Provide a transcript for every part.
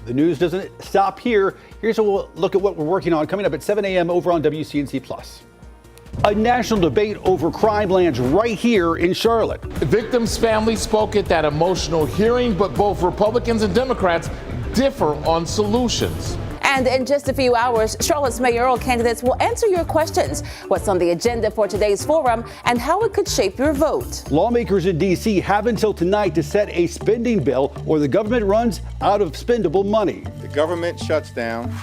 The news doesn't stop here. Here's a look at what we're working on coming up at 7 a.m. over on WCNC Plus. A national debate over crime lands right here in Charlotte. The victim's family spoke at that emotional hearing, but both Republicans and Democrats differ on solutions. And in just a few hours, Charlotte's mayoral candidates will answer your questions. What's on the agenda for today's forum and how it could shape your vote. Lawmakers in D.C. have until tonight to set a spending bill or the government runs out of spendable money. The government shuts down.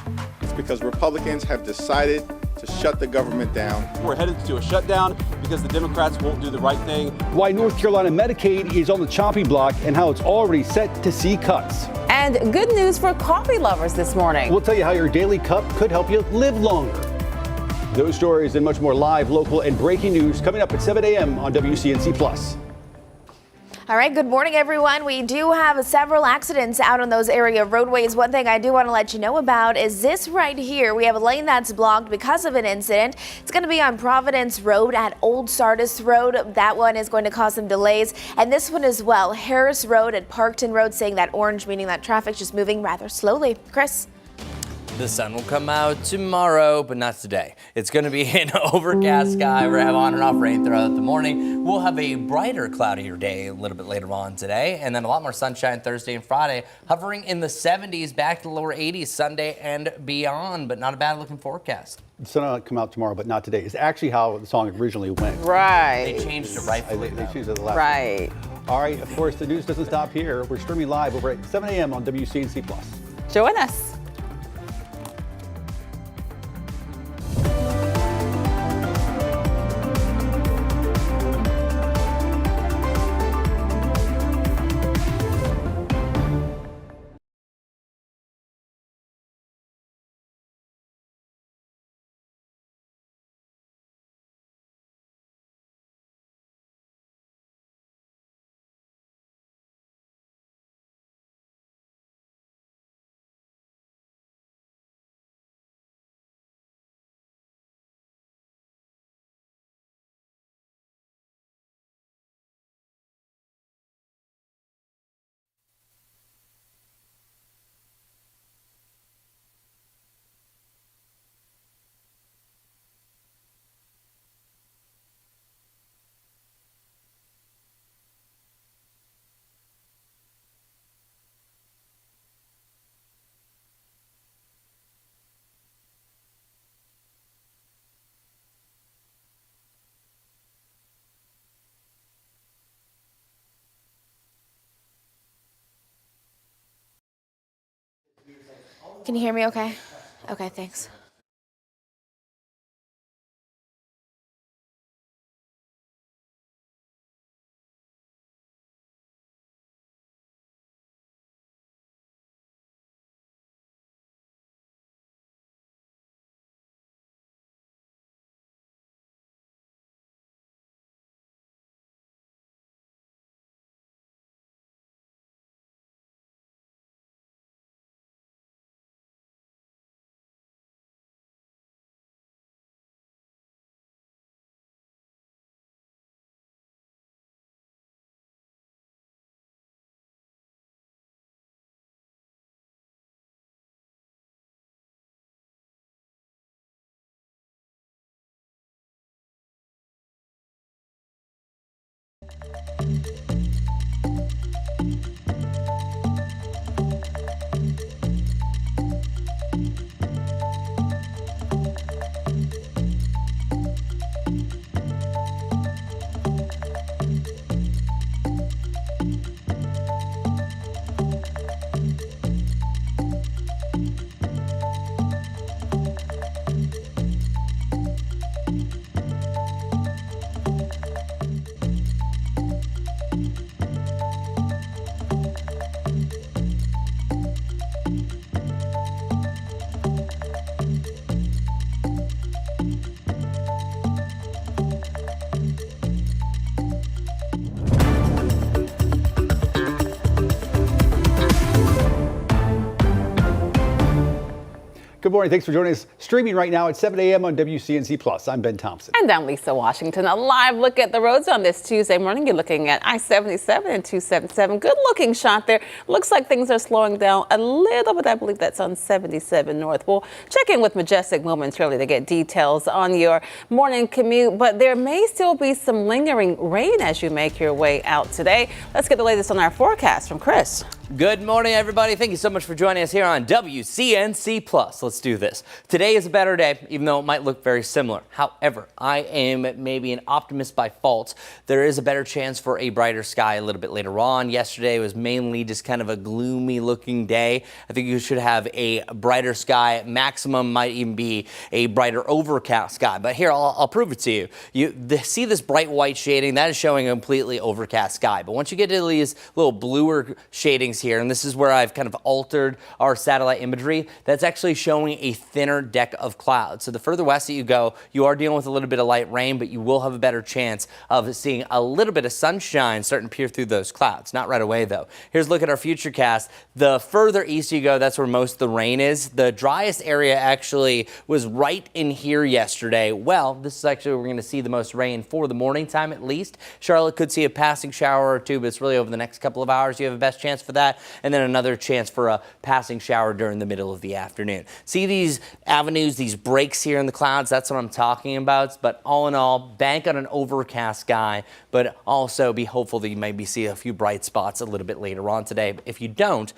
It's because Republicans have decided to shut the government down. We're headed to a shutdown because the Democrats won't do the right thing. Why North Carolina Medicaid is on the chopping block and how it's already set to see cuts. And good news for coffee lovers this morning. We'll tell you how your daily cup could help you live longer. Those stories and much more live, local, and breaking news coming up at 7 a.m. on WCNC Plus. All right, good morning, everyone. We do have several accidents out on those area roadways. One thing I do want to let you know about is this right here. We have a lane that's blocked because of an incident. It's going to be on Providence Road at Old Sardis Road. That one is going to cause some delays. And this one as well, Harris Road at Parkton Road, saying that orange, meaning that traffic's just moving rather slowly. Chris? The sun will come out tomorrow, but not today. It's going to be an overcast sky. We're going to have on and off rain throughout the morning. We'll have a brighter, cloudier day a little bit later on today, and then a lot more sunshine Thursday and Friday, hovering in the 70s, back to the lower 80s Sunday and beyond, but not a bad looking forecast. The sun will come out tomorrow, but not today. It's actually how the song originally went. Right. They changed it rightfully. They changed it the last Right. All right, of course, the news doesn't stop here. We're streaming live over at 7 a.m. on WCNC Plus. Join us. Can you hear me okay? Okay, thanks. Good morning. Thanks for joining us. Streaming right now at 7 a.m. on WCNC Plus. I'm Ben Thompson. And I'm Lisa Washington. A live look at the roads on this Tuesday morning. You're looking at I-77 and 277. Good looking shot there. Looks like things are slowing down a little bit. I believe that's on 77 North. We'll check in with Majestic momentarily to get details on your morning commute, but there may still be some lingering rain as you make your way out today. Let's get the latest on our forecast from Chris. Good morning, everybody. Thank you so much for joining us here on WCNC Plus. Let's do this. Today is a better day, even though it might look very similar. However, I am maybe an optimist by fault. There is a better chance for a brighter sky a little bit later on. Yesterday was mainly just kind of a gloomy looking day. I think you should have a brighter sky. Maximum might even be a brighter overcast sky. But here, I'll prove it to you. See this bright white shading? That is showing a completely overcast sky. But once you get to these little bluer shadings here, and this is where I've kind of altered our satellite imagery, that's actually showing a thinner deck of clouds. So the further west that you go, you are dealing with a little bit of light rain, but you will have a better chance of seeing a little bit of sunshine starting to peer through those clouds. Not right away, though. Here's a look at our future cast. The further east you go, that's where most of the rain is. The driest area actually was right in here yesterday. Well, this is actually where we're going to see the most rain for the morning time, at least. Charlotte could see a passing shower or two, but it's really over the next couple of hours you have the best chance for that. And then another chance for a passing shower during the middle of the afternoon. See these avenues, these breaks here in the clouds? That's what I'm talking about. But all in all, bank on an overcast sky, but also be hopeful that you maybe see a few bright spots a little bit later on today. But if you don't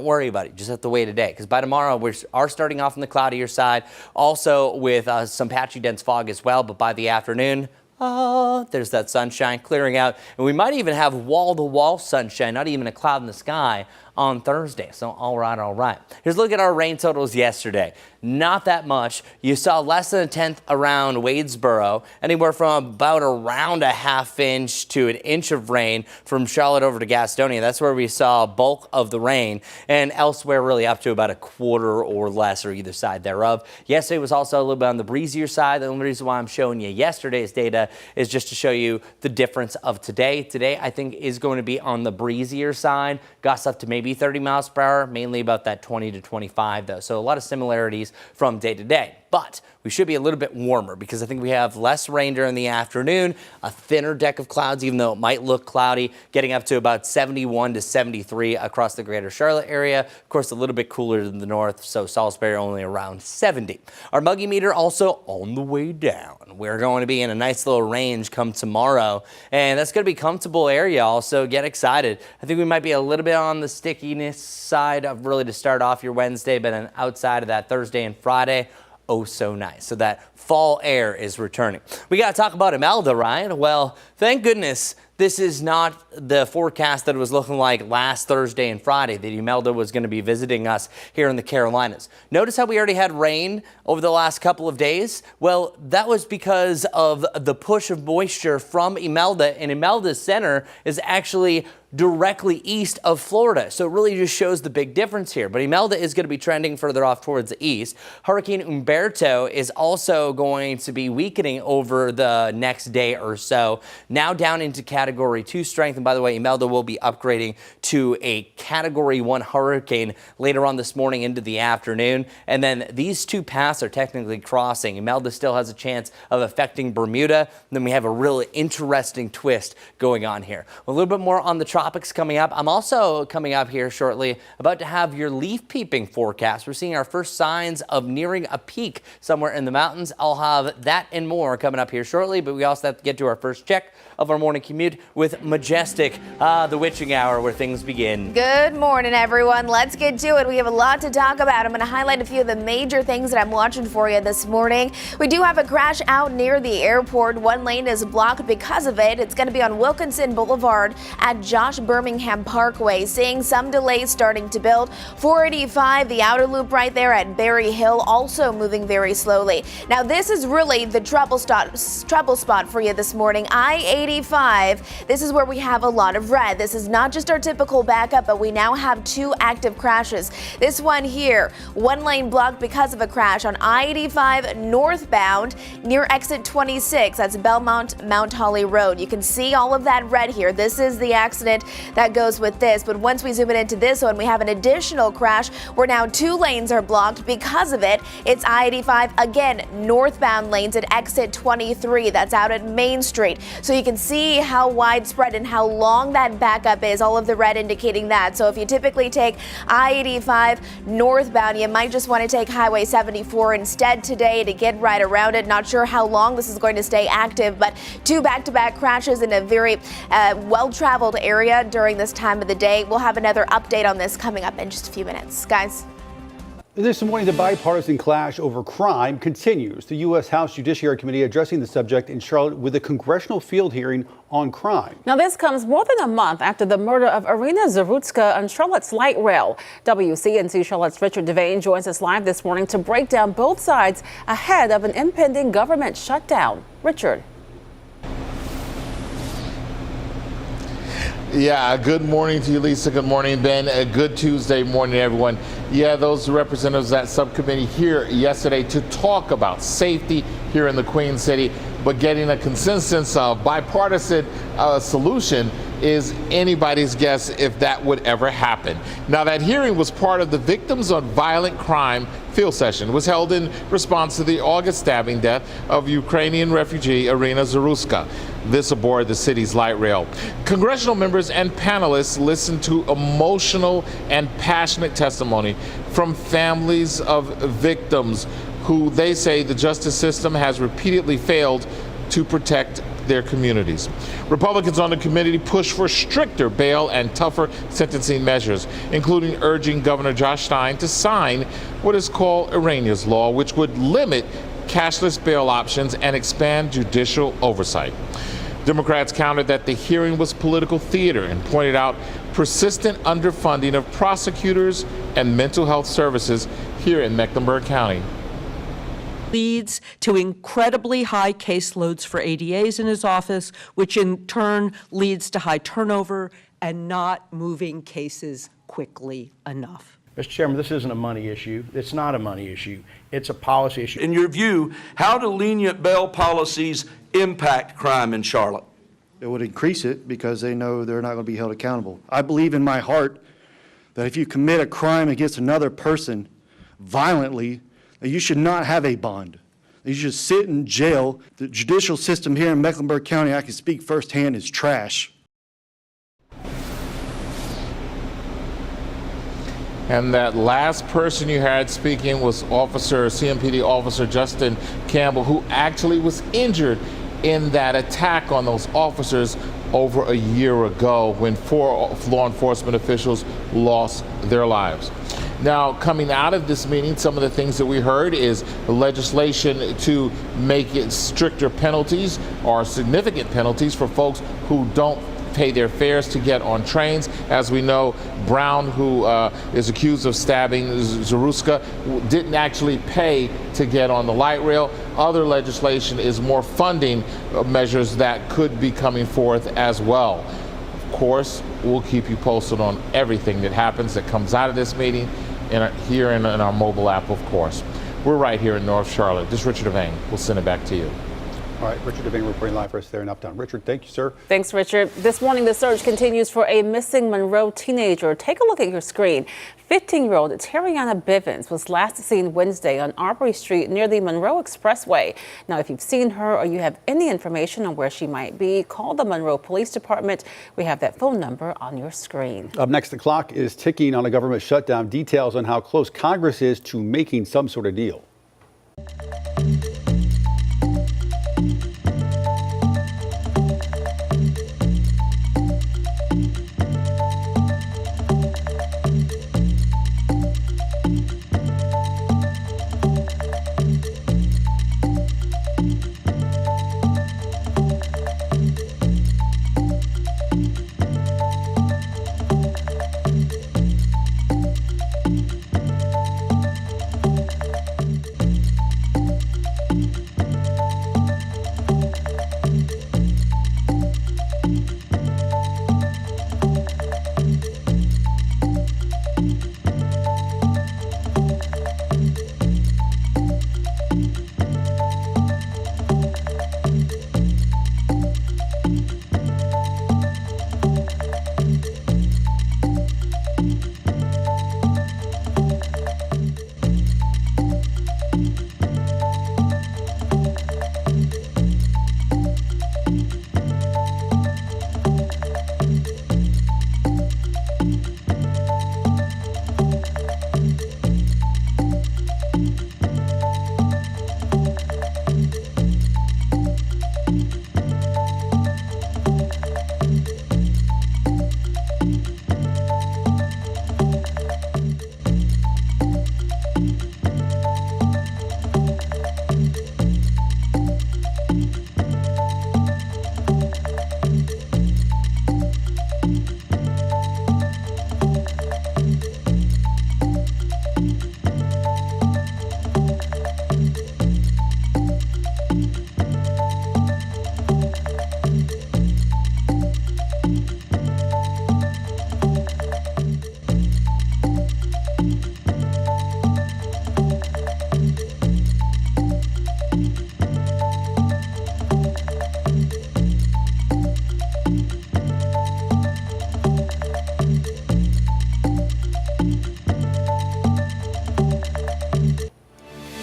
worry about it. You just have to wait a day, because by tomorrow we are starting off on the cloudier side, also with some patchy dense fog as well. But by the afternoon, there's that sunshine clearing out, and we might even have wall-to-wall sunshine, not even a cloud in the sky on Thursday. So all right. Here's a look at our rain totals yesterday. Not that much. You saw less than a tenth around Wadesboro, anywhere from about around a half inch to an inch of rain from Charlotte over to Gastonia. That's where we saw bulk of the rain, and elsewhere really up to about a quarter or less or either side thereof. Yesterday was also a little bit on the breezier side. The only reason why I'm showing you yesterday's data is just to show you the difference of today. Today, I think, is going to be on the breezier side. Gusts up to maybe 30 miles per hour, mainly about that 20 to 25 though. So a lot of similarities from day to day. But we should be a little bit warmer, because I think we have less rain during the afternoon, a thinner deck of clouds, even though it might look cloudy, getting up to about 71 to 73 across the greater Charlotte area. Of course, a little bit cooler than the north, so Salisbury only around 70. Our muggy meter also on the way down. We're going to be in a nice little range come tomorrow, and that's going to be comfortable area also. Get excited. I think we might be a little bit on the stickiness side of really to start off your Wednesday, but then outside of that Thursday and Friday, oh so nice. So that fall air is returning. We got to talk about Imelda, right? Well, thank goodness this is not the forecast that it was looking like last Thursday and Friday, that Imelda was going to be visiting us here in the Carolinas. Notice how we already had rain over the last couple of days? Well, that was because of the push of moisture from Imelda, and Imelda's center is actually directly east of Florida. So it really just shows the big difference here. But Imelda is going to be trending further off towards the east. Hurricane Humberto is also going to be weakening over the next day or so. Now down into Category 2 strength. And by the way, Imelda will be upgrading to a Category 1 hurricane later on this morning into the afternoon. And then these two paths are technically crossing. Imelda still has a chance of affecting Bermuda. And then we have a really interesting twist going on here. A little bit more on the tropics coming up. I'm also coming up here shortly about to have your leaf peeping forecast. We're seeing our first signs of nearing a peak somewhere in the mountains. I'll have that and more coming up here shortly, but we also have to get to our first check of our morning commute with Majestic, the witching hour where things begin. Good morning, everyone. Let's get to it. We have a lot to talk about. I'm going to highlight a few of the major things that I'm watching for you this morning. We do have a crash out near the airport. One lane is blocked because of it. It's going to be on Wilkinson Boulevard at Josh Birmingham Parkway. Seeing some delays starting to build. 485, the outer loop right there at Berry Hill, also moving very slowly. Now, this is really the trouble spot for you this morning. I-85, this is where we have a lot of red. This is not just our typical backup, but we now have 2 active crashes. This one here, 1 lane blocked because of a crash on I-85 northbound near exit 26. That's Belmont Mount Holly Road. You can see all of that red here. This is the accident that goes with this. But once we zoom it into this one, we have an additional crash where now 2 lanes are blocked because of it. It's I-85 again, northbound lanes at exit 23. That's out at Main Street. So you can see how widespread and how long that backup is, all of the red indicating that. So if you typically take I-85 northbound, you might just want to take Highway 74 instead today to get right around it. Not sure how long this is going to stay active, but 2 back-to-back crashes in a very well-traveled area during this time of the day. We'll have another update on this coming up in just a few minutes. Guys. This morning, the bipartisan clash over crime continues. The U.S. House Judiciary Committee addressing the subject in Charlotte with a congressional field hearing on crime. Now, this comes more than a month after the murder of Irina Zarutska on Charlotte's light rail. WCNC Charlotte's Richard Devane joins us live this morning to break down both sides ahead of an impending government shutdown. Richard. Yeah, good morning to you, Lisa. Good morning, Ben. A good Tuesday morning, everyone. Yeah, those representatives of that subcommittee here yesterday to talk about safety here in the Queen City, but getting a consensus of bipartisan solution is anybody's guess if that would ever happen. Now, that hearing was part of the Victims on Violent Crime field session. It was held in response to the August stabbing death of Ukrainian refugee Irina Zarutska. This aboard the city's light rail. Congressional members and panelists listened to emotional and passionate testimony from families of victims who they say the justice system has repeatedly failed to protect their communities. Republicans on the committee pushed for stricter bail and tougher sentencing measures, including urging Governor Josh Stein to sign what is called Irania's Law, which would limit cashless bail options and expand judicial oversight. Democrats countered that the hearing was political theater and pointed out persistent underfunding of prosecutors and mental health services here in Mecklenburg County. Leads to incredibly high caseloads for ADAs in his office, which in turn leads to high turnover and not moving cases quickly enough. Mr. Chairman, this isn't a money issue. It's not a money issue. It's a policy issue. In your view, how do lenient bail policies impact crime in Charlotte? It would increase it because they know they're not going to be held accountable. I believe in my heart that if you commit a crime against another person violently, that you should not have a bond. You should sit in jail. The judicial system here in Mecklenburg County, I can speak firsthand, is trash. And that last person you heard speaking was CMPD Officer Justin Campbell, who actually was injured in that attack on those officers over a year ago when 4 law enforcement officials lost their lives. Now, coming out of this meeting, some of the things that we heard is legislation to make it stricter penalties or significant penalties for folks who don't pay their fares to get on trains. As we know, Brown, who is accused of stabbing Zarutska, didn't actually pay to get on the light rail. Other legislation is more funding measures that could be coming forth as well. Of course, we'll keep you posted on everything that happens that comes out of this meeting here in our mobile app, of course. We're right here in North Charlotte. This is Richard Devane. We'll send it back to you. All right, Richard Devane reporting live for us there in Uptown. Richard, thank you, sir. Thanks, Richard. This morning, the search continues for a missing Monroe teenager. Take a look at your screen. 15-year-old Terriana Bivens was last seen Wednesday on Aubrey Street near the Monroe Expressway. Now, if you've seen her or you have any information on where she might be, call the Monroe Police Department. We have that phone number on your screen. Up next, the clock is ticking on a government shutdown. Details on how close Congress is to making some sort of deal.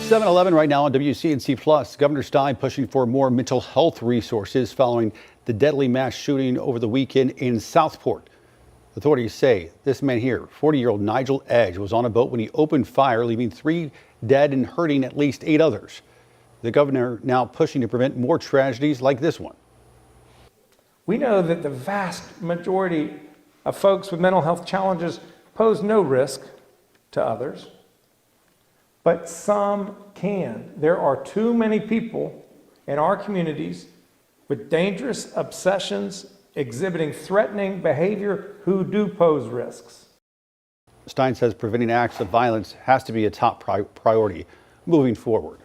7:11 right now on WCNC Plus. Governor Stein pushing for more mental health resources following the deadly mass shooting over the weekend in Southport. Authorities say this man here, 40-year-old Nigel Edge, was on a boat when he opened fire, leaving 3 dead and hurting at least 8 others. The governor now pushing to prevent more tragedies like this one. We know that the vast majority of folks with mental health challenges pose no risk to others, but some can. There are too many people in our communities with dangerous obsessions exhibiting threatening behavior who do pose risks. Stein says preventing acts of violence has to be a top priority moving forward.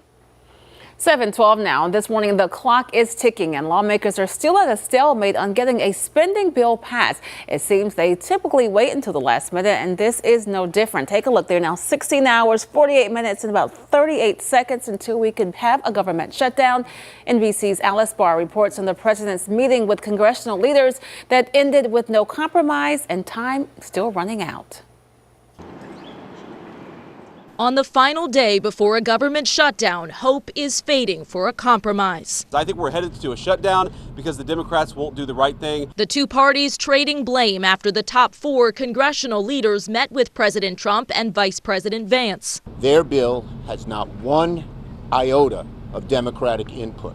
7:12 now. This morning, the clock is ticking and lawmakers are still at a stalemate on getting a spending bill passed. It seems they typically wait until the last minute, and this is no different. Take a look. They're now 16 hours, 48 minutes, and about 38 seconds until we can have a government shutdown. NBC's Alice Barr reports on the president's meeting with congressional leaders that ended with no compromise and time still running out. On the final day before a government shutdown, hope is fading for a compromise. I think we're headed to a shutdown because the Democrats won't do the right thing. The two parties trading blame after the top 4 congressional leaders met with President Trump and Vice President Vance. Their bill has not one iota of Democratic input.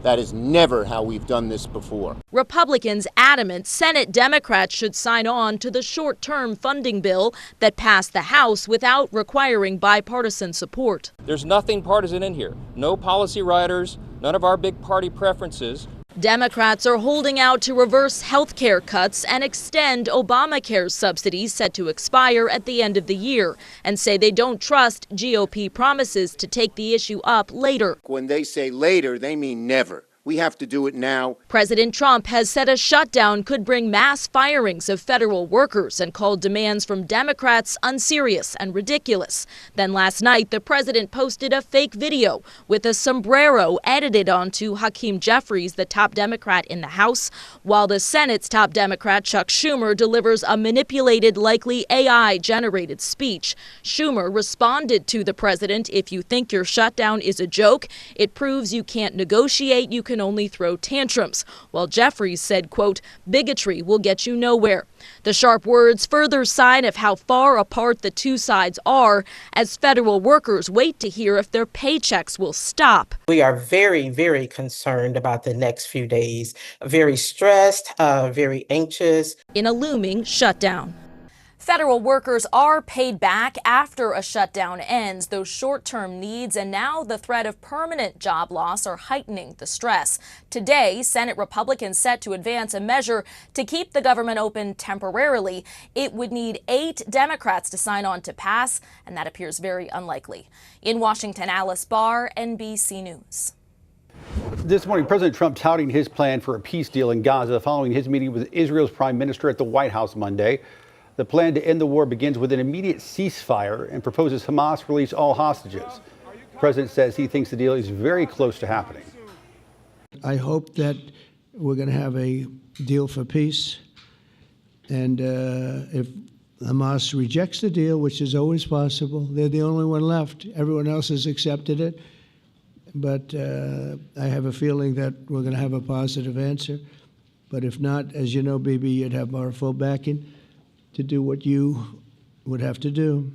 That is never how we've done this before. Republicans adamant Senate Democrats should sign on to the short-term funding bill that passed the House without requiring bipartisan support. There's nothing partisan in here. No policy riders, none of our big party preferences. Democrats are holding out to reverse health care cuts and extend Obamacare subsidies set to expire at the end of the year, and say they don't trust GOP promises to take the issue up later. When they say later, they mean never. We have to do it now. President Trump has said a shutdown could bring mass firings of federal workers and called demands from Democrats unserious and ridiculous. Then last night, the president posted a fake video with a sombrero edited onto Hakeem Jeffries, the top Democrat in the House, while the Senate's top Democrat, Chuck Schumer, delivers a manipulated, likely AI-generated speech. Schumer responded to the president, "If you think your shutdown is a joke, it proves you can't negotiate, you can only throw tantrums," while Jeffries said, quote, "Bigotry will get you nowhere." The sharp words further sign of how far apart the two sides are as federal workers wait to hear if their paychecks will stop. We are very, very concerned about the next few days, very stressed, very anxious. In a looming shutdown. Federal workers are paid back after a shutdown ends. Those short-term needs and now the threat of permanent job loss are heightening the stress. Today, Senate Republicans set to advance a measure to keep the government open temporarily. It would need 8 Democrats to sign on to pass, and that appears very unlikely. In Washington, Alice Barr, NBC News. This morning, President Trump touting his plan for a peace deal in Gaza following his meeting with Israel's prime minister at the White House Monday. The plan to end the war begins with an immediate ceasefire and proposes Hamas release all hostages. The president says he thinks the deal is very close to happening. I hope that we're going to have a deal for peace. And if Hamas rejects the deal, which is always possible, they're the only one left. Everyone else has accepted it. But I have a feeling that we're going to have a positive answer. But if not, as you know, Bibi, you'd have our full backing to do what you would have to do.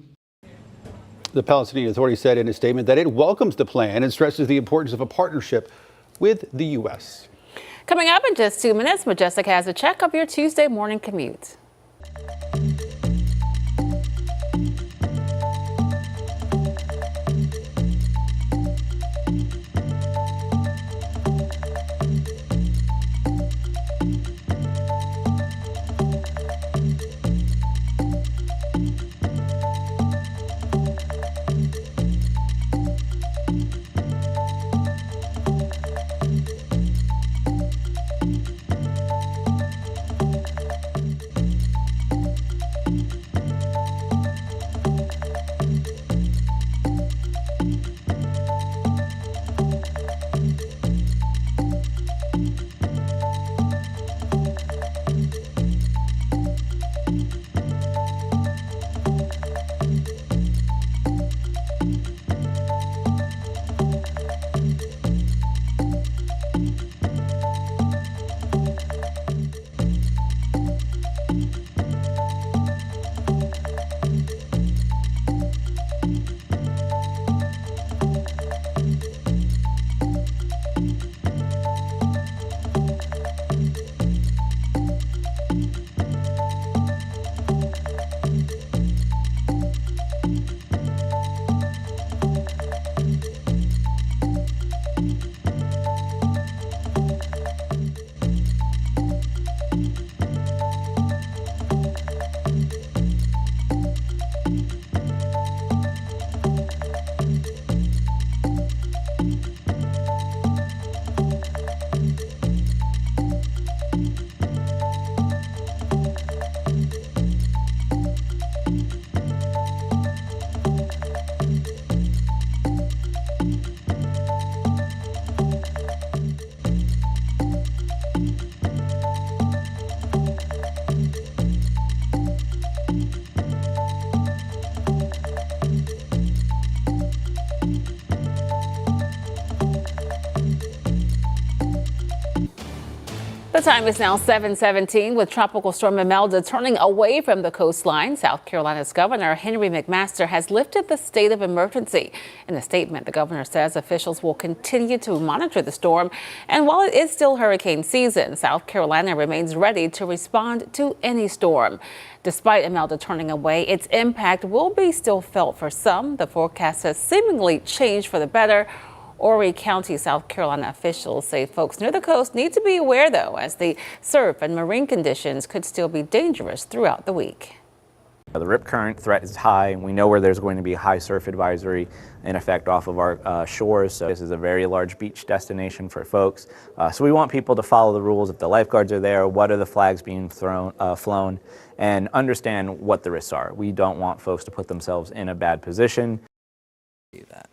The Palestinian Authority said in a statement that it welcomes the plan and stresses the importance of a partnership with the U.S. Coming up in just 2 minutes, Majestic has a check of your Tuesday morning commute. The time is now 7:17 with Tropical Storm Imelda turning away from the coastline. South Carolina's Governor Henry McMaster has lifted the state of emergency. In a statement, the governor says officials will continue to monitor the storm. And while it is still hurricane season, South Carolina remains ready to respond to any storm. Despite Imelda turning away, its impact will be still felt for some. The forecast has seemingly changed for the better. Horry County, South Carolina officials say folks near the coast need to be aware, though, as the surf and marine conditions could still be dangerous throughout the week. The rip current threat is high, and we know where there's going to be a high surf advisory in effect off of our shores. So this is a very large beach destination for folks. So we want people to follow the rules. If the lifeguards are there, what are the flags being flown, and understand what the risks are. We don't want folks to put themselves in a bad position. Do that.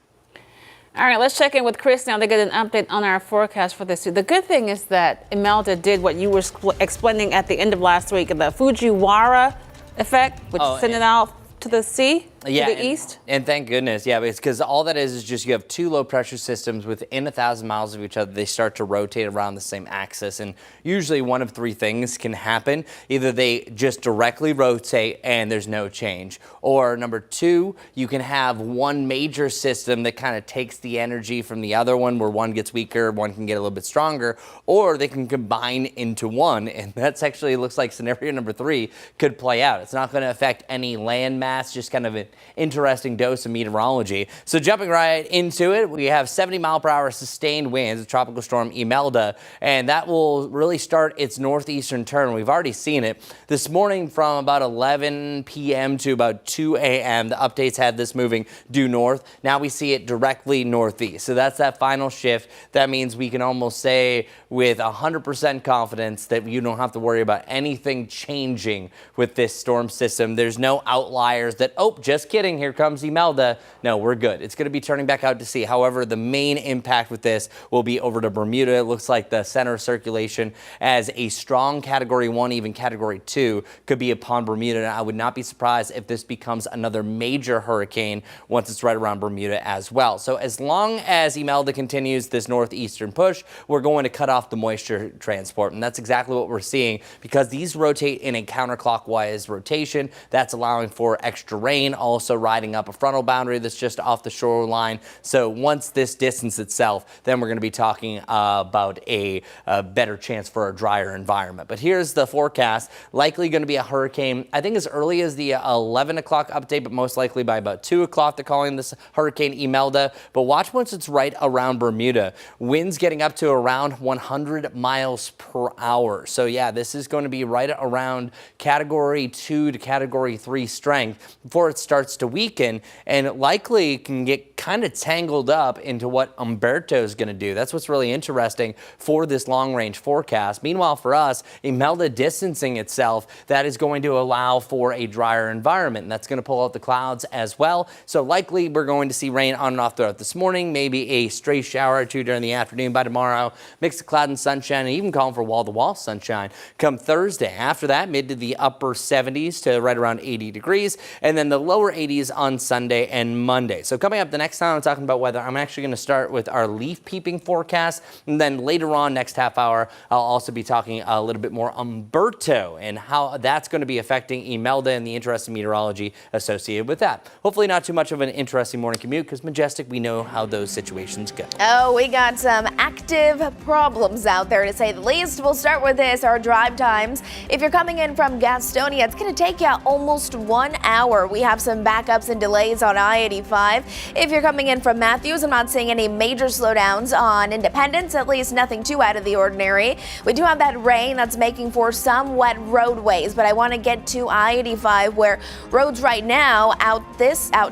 All right, let's check in with Chris now to get an update on our forecast for this week. The good thing is that Imelda did what you were explaining at the end of last week, the Fujiwara effect, which sent it out to the sea, to the east. And thank goodness, it's because all that is just you have two low pressure systems within 1,000 miles of each other. They start to rotate around the same axis, and usually one of three things can happen. Either they just directly rotate and there's no change, or number two, you can have one major system that kind of takes the energy from the other one, where one gets weaker, one can get a little bit stronger, or they can combine into one, and that's actually looks like scenario number three could play out. It's not going to affect any land mass, just kind of an interesting dose of meteorology. So jumping right into it, we have 70-mile-per-hour sustained winds, Tropical Storm Imelda, and that will really start its northeastern turn. We've already seen it this morning from about 11 p.m. to about 2 a.m. The updates had this moving due north. Now we see it directly northeast. So that's that final shift. That means we can almost say with 100% confidence that you don't have to worry about anything changing with this storm system. There's no outliers that, oh, just kidding, here comes Imelda. No, we're good. It's going to be turning back out to sea. However, the main impact with this will be over to Bermuda. It looks like the center of circulation as a strong Category 1, even Category 2, could be upon Bermuda. And I would not be surprised if this becomes another major hurricane once it's right around Bermuda as well. So as long as Imelda continues this northeastern push, we're going to cut off the moisture transport. And that's exactly what we're seeing, because these rotate in a counterclockwise rotation. That's allowing for extra rain, also riding up a frontal boundary that's just off the shoreline. So once this distance itself, then we're going to be talking about a better chance for a drier environment. But here's the forecast. Likely going to be a hurricane, I think as early as the 11 o'clock update, but most likely by about 2 o'clock they're calling this Hurricane Imelda. But watch once it's right around Bermuda. Winds getting up to around 100 miles per hour. So yeah, this is going to be right around Category 2 to Category 3 strength before it starts to weaken, and it likely can get kind of tangled up into what Umberto is going to do. That's what's really interesting for this long-range forecast. Meanwhile, for us, Imelda distancing itself, that is going to allow for a drier environment, and that's going to pull out the clouds as well. So likely we're going to see rain on and off throughout this morning, maybe a stray shower or two during the afternoon by tomorrow, mix of cloud and sunshine, and even calling for wall-to-wall sunshine come Thursday. After that, mid to the upper 70s to right around 80 degrees, and then the lower 80s on Sunday and Monday. So coming up the next time I'm talking about weather, I'm actually going to start with our leaf peeping forecast, and then later on next half hour I'll also be talking a little bit more Umberto and how that's going to be affecting Imelda and the interesting meteorology associated with that. Hopefully not too much of an interesting morning commute, because Majestic, we know how those situations go. Oh, we got some active problems out there, to say the least. We'll start with this, our drive times. If you're coming in from Gastonia, it's going to take you almost 1 hour. We have some backups and delays on I-85. If you're coming in from Matthews, I'm not seeing any major slowdowns on Independence, at least nothing too out of the ordinary. We do have that rain that's making for some wet roadways, but I want to get to I-85, where roads right now out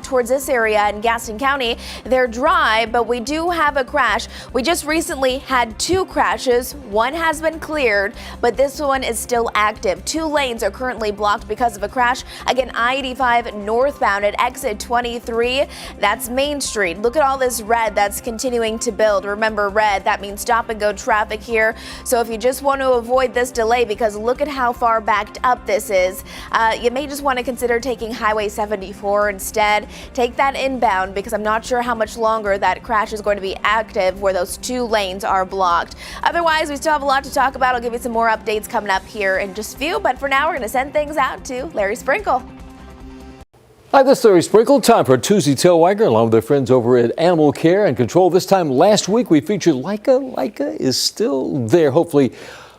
towards this area in Gaston County, they're dry, but we do have a crash. We just recently had 2 crashes. One has been cleared, but this one is still active. 2 lanes are currently blocked because of a crash. Again, I-85 north northbound at exit 23. That's Main Street. Look at all this red that's continuing to build. Remember, red, that means stop and go traffic here. So if you just want to avoid this delay, because look at how far backed up this is, you may just want to consider taking Highway 74 instead. Take that inbound, because I'm not sure how much longer that crash is going to be active where those 2 lanes are blocked. Otherwise, we still have a lot to talk about. I'll give you some more updates coming up here in just a few, but for now, we're going to send things out to Larry Sprinkle. Hi, this is Larry Sprinkle. Time for a Tuesday Tailwagger along with our friends over at Animal Care and Control. This time last week we featured Leica. Leica is still there. Hopefully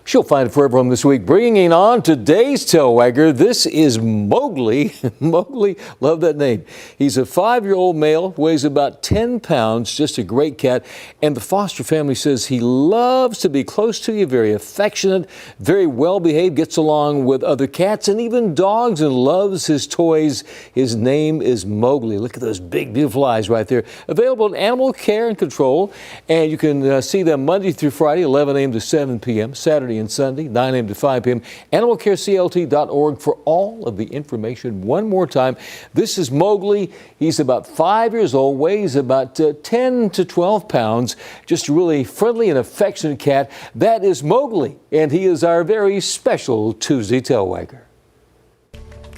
she'll find it for everyone this week. Bringing on today's Tailwagger, this is Mowgli. Mowgli, love that name. He's a 5-year-old male, weighs about 10 pounds, just a great cat. And the foster family says he loves to be close to you, very affectionate, very well behaved, gets along with other cats and even dogs and loves his toys. His name is Mowgli. Look at those big, beautiful eyes right there. Available at Animal Care and Control. And you can see them Monday through Friday, 11 a.m. to 7 p.m., Saturday and Sunday, 9 a.m. to 5 p.m. AnimalCareCLT.org for all of the information. One more time, this is Mowgli. He's about 5 years old, weighs about 10 to 12 pounds. Just a really friendly and affectionate cat. That is Mowgli, and he is our very special Tuesday Tailwagger.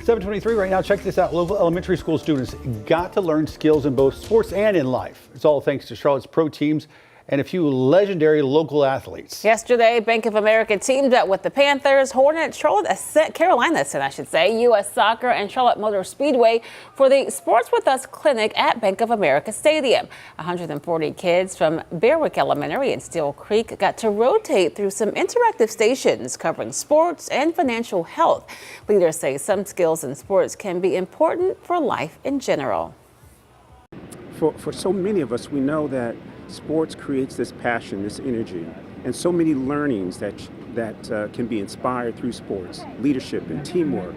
7:23 right now. Check this out. Local elementary school students got to learn skills in both sports and in life. It's all thanks to Charlotte's pro teams and a few legendary local athletes. Yesterday, Bank of America teamed up with the Panthers, Hornets, Charlotte, Carolina, U.S. Soccer, and Charlotte Motor Speedway for the Sports With Us Clinic at Bank of America Stadium. 140 kids from Berwick Elementary and Steel Creek got to rotate through some interactive stations covering sports and financial health. Leaders say some skills in sports can be important for life in general. For so many of us, we know that sports creates this passion, this energy, and so many learnings that can be inspired through sports, leadership and teamwork.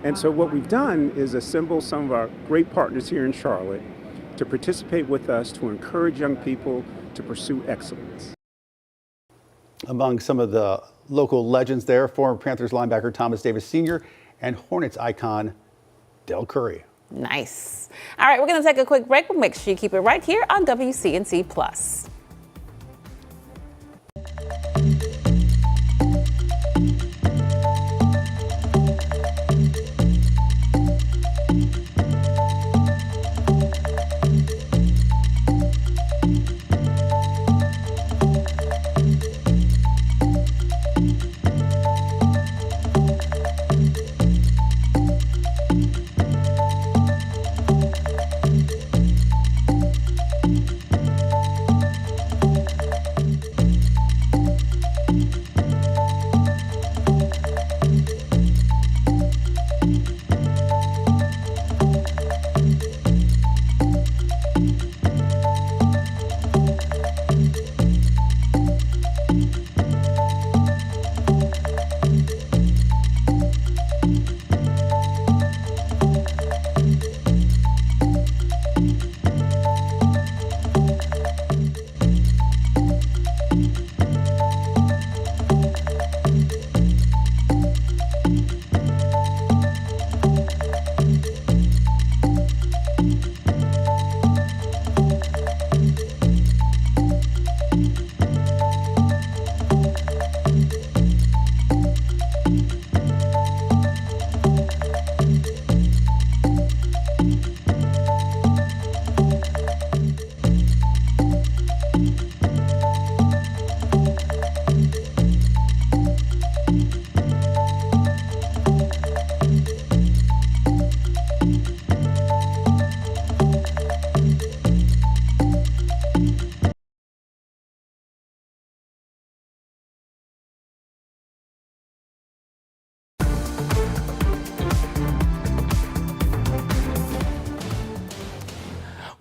And so what we've done is assemble some of our great partners here in Charlotte to participate with us to encourage young people to pursue excellence. Among some of the local legends there, former Panthers linebacker Thomas Davis Sr. and Hornets icon Del Curry. Nice. All right, we're going to take a quick break, but make sure you keep it right here on WCNC Plus.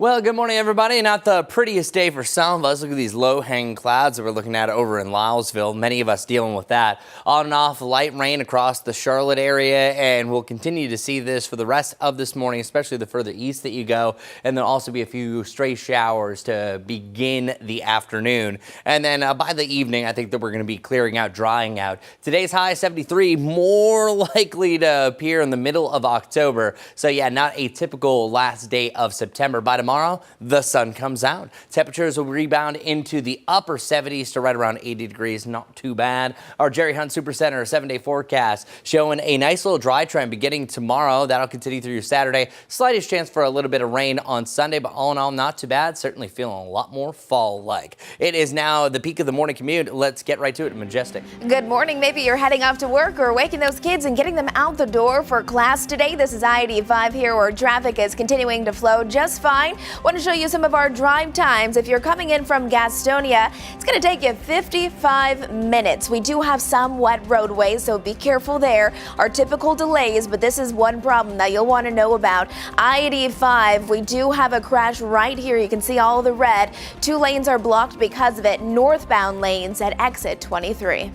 Well, good morning, everybody. Not the prettiest day for some of us. Look at these low-hanging clouds that we're looking at over in Lylesville. Many of us dealing with that. On and off light rain across the Charlotte area, and we'll continue to see this for the rest of this morning, especially the further east that you go. And there'll also be a few stray showers to begin the afternoon. And then by the evening, I think that we're going to be clearing out, drying out. Today's high 73, more likely to appear in the middle of October. So yeah, not a typical last day of September. By tomorrow, the sun comes out. Temperatures will rebound into the upper 70s to right around 80 degrees. Not too bad. Our Jerry Hunt Supercenter 7-day forecast showing a nice little dry trend beginning tomorrow. That'll continue through Saturday. Slightest chance for a little bit of rain on Sunday, but all in all, not too bad. Certainly feeling a lot more fall-like. It is now the peak of the morning commute. Let's get right to it. Majestic. Good morning. Maybe you're heading off to work or waking those kids and getting them out the door for class today. This is I-85 here, where traffic is continuing to flow just fine. Want to show you some of our drive times. If you're coming in from Gastonia, it's going to take you 55 minutes. We do have some wet roadways, so be careful there. Our typical delays, but this is one problem that you'll want to know about. I-85, we do have a crash right here. You can see all the red. 2 lanes are blocked because of it. Northbound lanes at exit 23.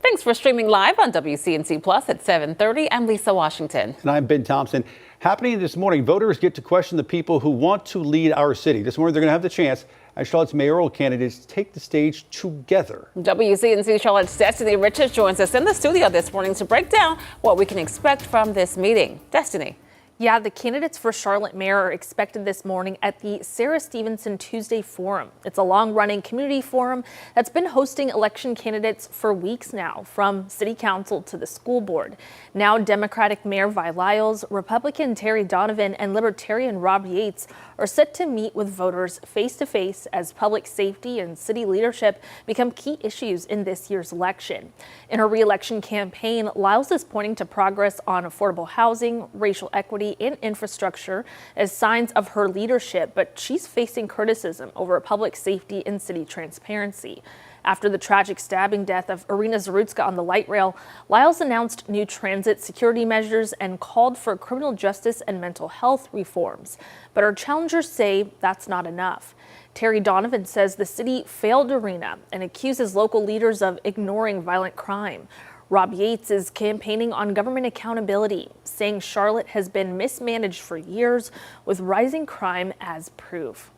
Thanks for streaming live on WCNC Plus at 7:30. I'm Lisa Washington. And I'm Ben Thompson. Happening this morning, voters get to question the people who want to lead our city. This morning, they're going to have the chance as Charlotte's mayoral candidates take the stage together. WCNC Charlotte's Destiny Richards joins us in the studio this morning to break down what we can expect from this meeting. Destiny. Yeah, the candidates for Charlotte mayor are expected this morning at the Sarah Stevenson Tuesday Forum. It's a long-running community forum that's been hosting election candidates for weeks now, from city council to the school board. Now Democratic Mayor Vi Lyles, Republican Terry Donovan, and Libertarian Rob Yates are set to meet with voters face-to-face as public safety and city leadership become key issues in this year's election. In her re-election campaign, Lyles is pointing to progress on affordable housing, racial equity, and infrastructure as signs of her leadership, but she's facing criticism over public safety and city transparency. After the tragic stabbing death of Irina Zarutska on the light rail, Lyles announced new transit security measures and called for criminal justice and mental health reforms. But her challengers say that's not enough. Terry Donovan says the city failed Irina and accuses local leaders of ignoring violent crime. Rob Yates is campaigning on government accountability, saying Charlotte has been mismanaged for years with rising crime as proof.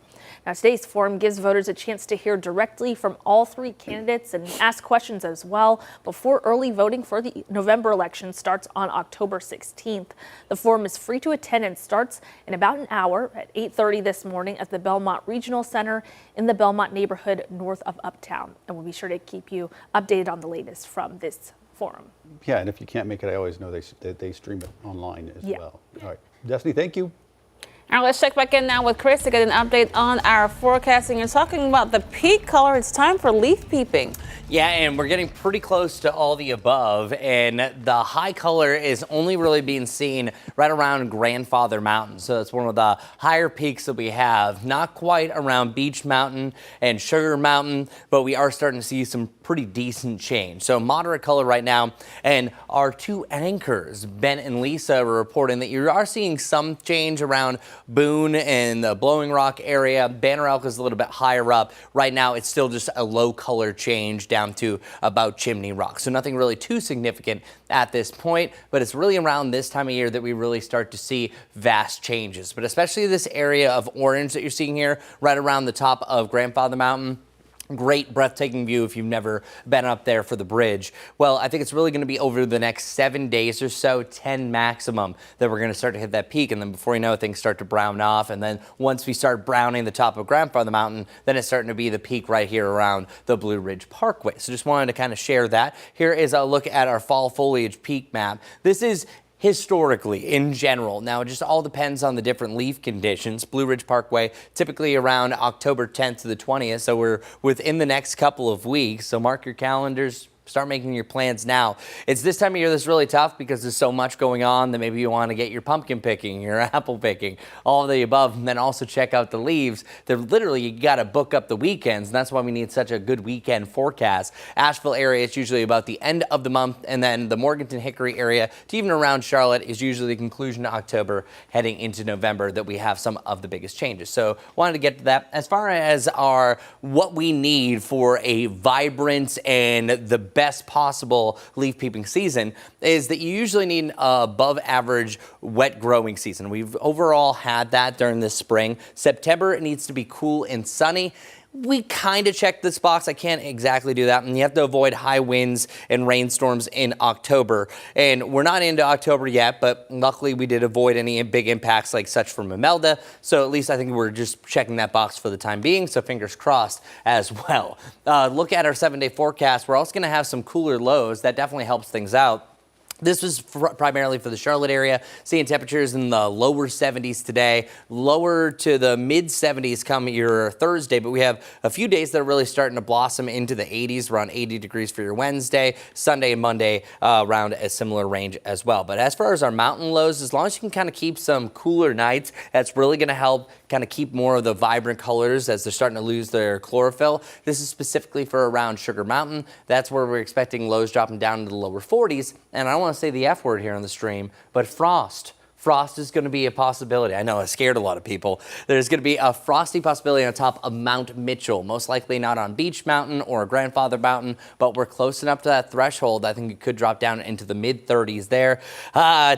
Now, today's forum gives voters a chance to hear directly from all three candidates and ask questions as well before early voting for the November election starts on October 16th. The forum is free to attend and starts in about an hour at 8:30 this morning at the Belmont Regional Center in the Belmont neighborhood north of Uptown. And we'll be sure to keep you updated on the latest from this forum. Yeah, and if you can't make it, I always know they stream it online as Yeah. well. All right, Destiny, thank you. All right, let's check back in now with Chris to get an update on our forecasting. You're talking about the peak color. It's time for leaf peeping. Yeah, and we're getting pretty close to all the above, and the high color is only really being seen right around Grandfather Mountain. So it's one of the higher peaks that we have. Not quite around Beach Mountain and Sugar Mountain, but we are starting to see some pretty decent change. So moderate color right now, and our two anchors, Ben and Lisa, are reporting that you are seeing some change around Boone and the Blowing Rock area. Banner Elk is a little bit higher up. Right now, it's still just a low color change down to about Chimney Rock. So nothing really too significant at this point, but it's really around this time of year that we really start to see vast changes. But especially this area of orange that you're seeing here, right around the top of Grandfather Mountain. Great breathtaking view if you've never been up there for the bridge. Well, I think it's really going to be over the next 7 days or so, 10 maximum, that we're going to start to hit that peak. And then before you know it, things start to brown off. And then once we start browning the top of Grandfather Mountain, then it's starting to be the peak right here around the Blue Ridge Parkway. So just wanted to kind of share that. Here is a look at our fall foliage peak map. This is historically, in general. Now, it just all depends on the different leaf conditions. Blue Ridge Parkway, typically around October 10th to the 20th, so we're within the next couple of weeks. So mark your calendars. Start making your plans now. It's this time of year that's really tough because there's so much going on that maybe you want to get your pumpkin picking, your apple picking, all of the above, and then also check out the leaves. They're literally, you got to book up the weekends, and that's why we need such a good weekend forecast. Asheville area, it's usually about the end of the month, and then the Morganton Hickory area to even around Charlotte is usually the conclusion of October, heading into November, that we have some of the biggest changes. So wanted to get to that. As far as what we need for a vibrant and the best possible leaf peeping season is that you usually need an above average wet growing season. We've overall had that during this spring. September, it needs to be cool and sunny. We kind of checked this box. I can't exactly do that. And you have to avoid high winds and rainstorms in October. And we're not into October yet, but luckily we did avoid any big impacts like such from Imelda. So at least I think we're just checking that box for the time being. So fingers crossed as well. Look at our 7-day forecast. We're also going to have some cooler lows. That definitely helps things out. This was primarily for the Charlotte area, seeing temperatures in the lower 70s today, lower to the mid 70s come your Thursday, but we have a few days that are really starting to blossom into the 80s, around 80 degrees for your Wednesday, Sunday and Monday around a similar range as well. But as far as our mountain lows, as long as you can kind of keep some cooler nights, that's really going to help kind of keep more of the vibrant colors as they're starting to lose their chlorophyll. This is specifically for around Sugar Mountain. That's where we're expecting lows dropping down into the lower 40s. And I don't want to say the F word here on the stream, but frost. Frost is going to be a possibility. I know it scared a lot of people. There's going to be a frosty possibility on top of Mount Mitchell, most likely not on Beach Mountain or Grandfather Mountain, but we're close enough to that threshold. I think it could drop down into the mid 30s there.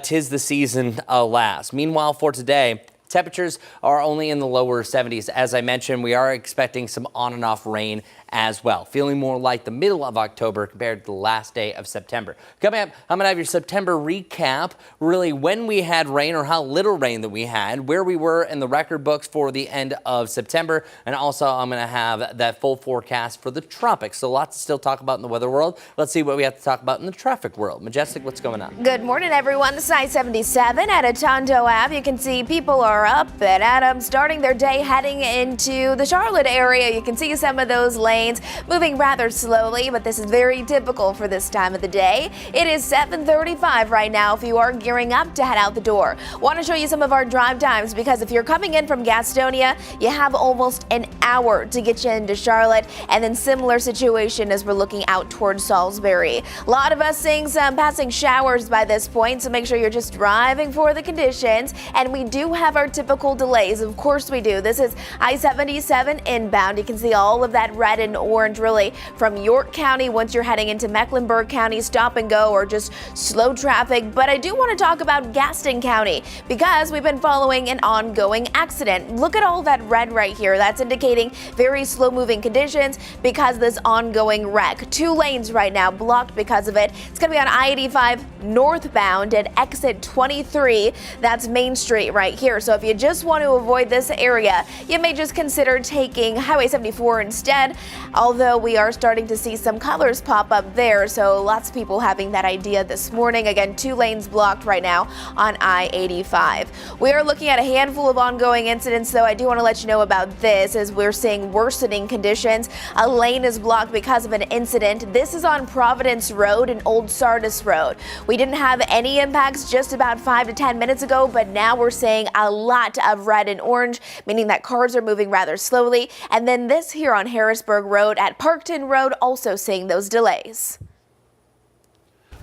'Tis the season, alas. Meanwhile, for today, temperatures are only in the lower 70s. As I mentioned, we are expecting some on and off rain as well. Feeling more like the middle of October compared to the last day of September. Coming up, I'm going to have your September recap, really when we had rain or how little rain that we had, where we were in the record books for the end of September, and also I'm going to have that full forecast for the tropics. So lots to still talk about in the weather world. Let's see what we have to talk about in the traffic world. Majestic, what's going on? Good morning, everyone. This is I-77 at Atondo Ave. You can see people are up and Adams starting their day heading into the Charlotte area. You can see some of those lanes moving rather slowly, but this is very typical for this time of the day. It is 7:35 right now if you are gearing up to head out the door. Want to show you some of our drive times because if you're coming in from Gastonia, you have almost an hour to get you into Charlotte, and then similar situation as we're looking out towards Salisbury. A lot of us seeing some passing showers by this point, so make sure you're just driving for the conditions. And we do have our typical delays. Of course we do. This is I-77 inbound. You can see all of that red and orange really from York County once you're heading into Mecklenburg County, stop and go or just slow traffic. But I do want to talk about Gaston County because we've been following an ongoing accident. Look at all that red right here. That's indicating very slow moving conditions because of this ongoing wreck. 2 lanes right now blocked because of it. It's going to be on I-85 northbound at exit 23. That's Main Street right here. So if you just want to avoid this area, you may just consider taking Highway 74 instead, although we are starting to see some colors pop up there. So lots of people having that idea this morning. Again, 2 lanes blocked right now on I-85. We are looking at a handful of ongoing incidents, though I do want to let you know about this as we're seeing worsening conditions. A lane is blocked because of an incident. This is on Providence Road and Old Sardis Road. We didn't have any impacts just about 5 to 10 minutes ago, but now we're seeing a lot of red and orange, meaning that cars are moving rather slowly. And then this here on Harrisburg Road at Parkton Road, also seeing those delays.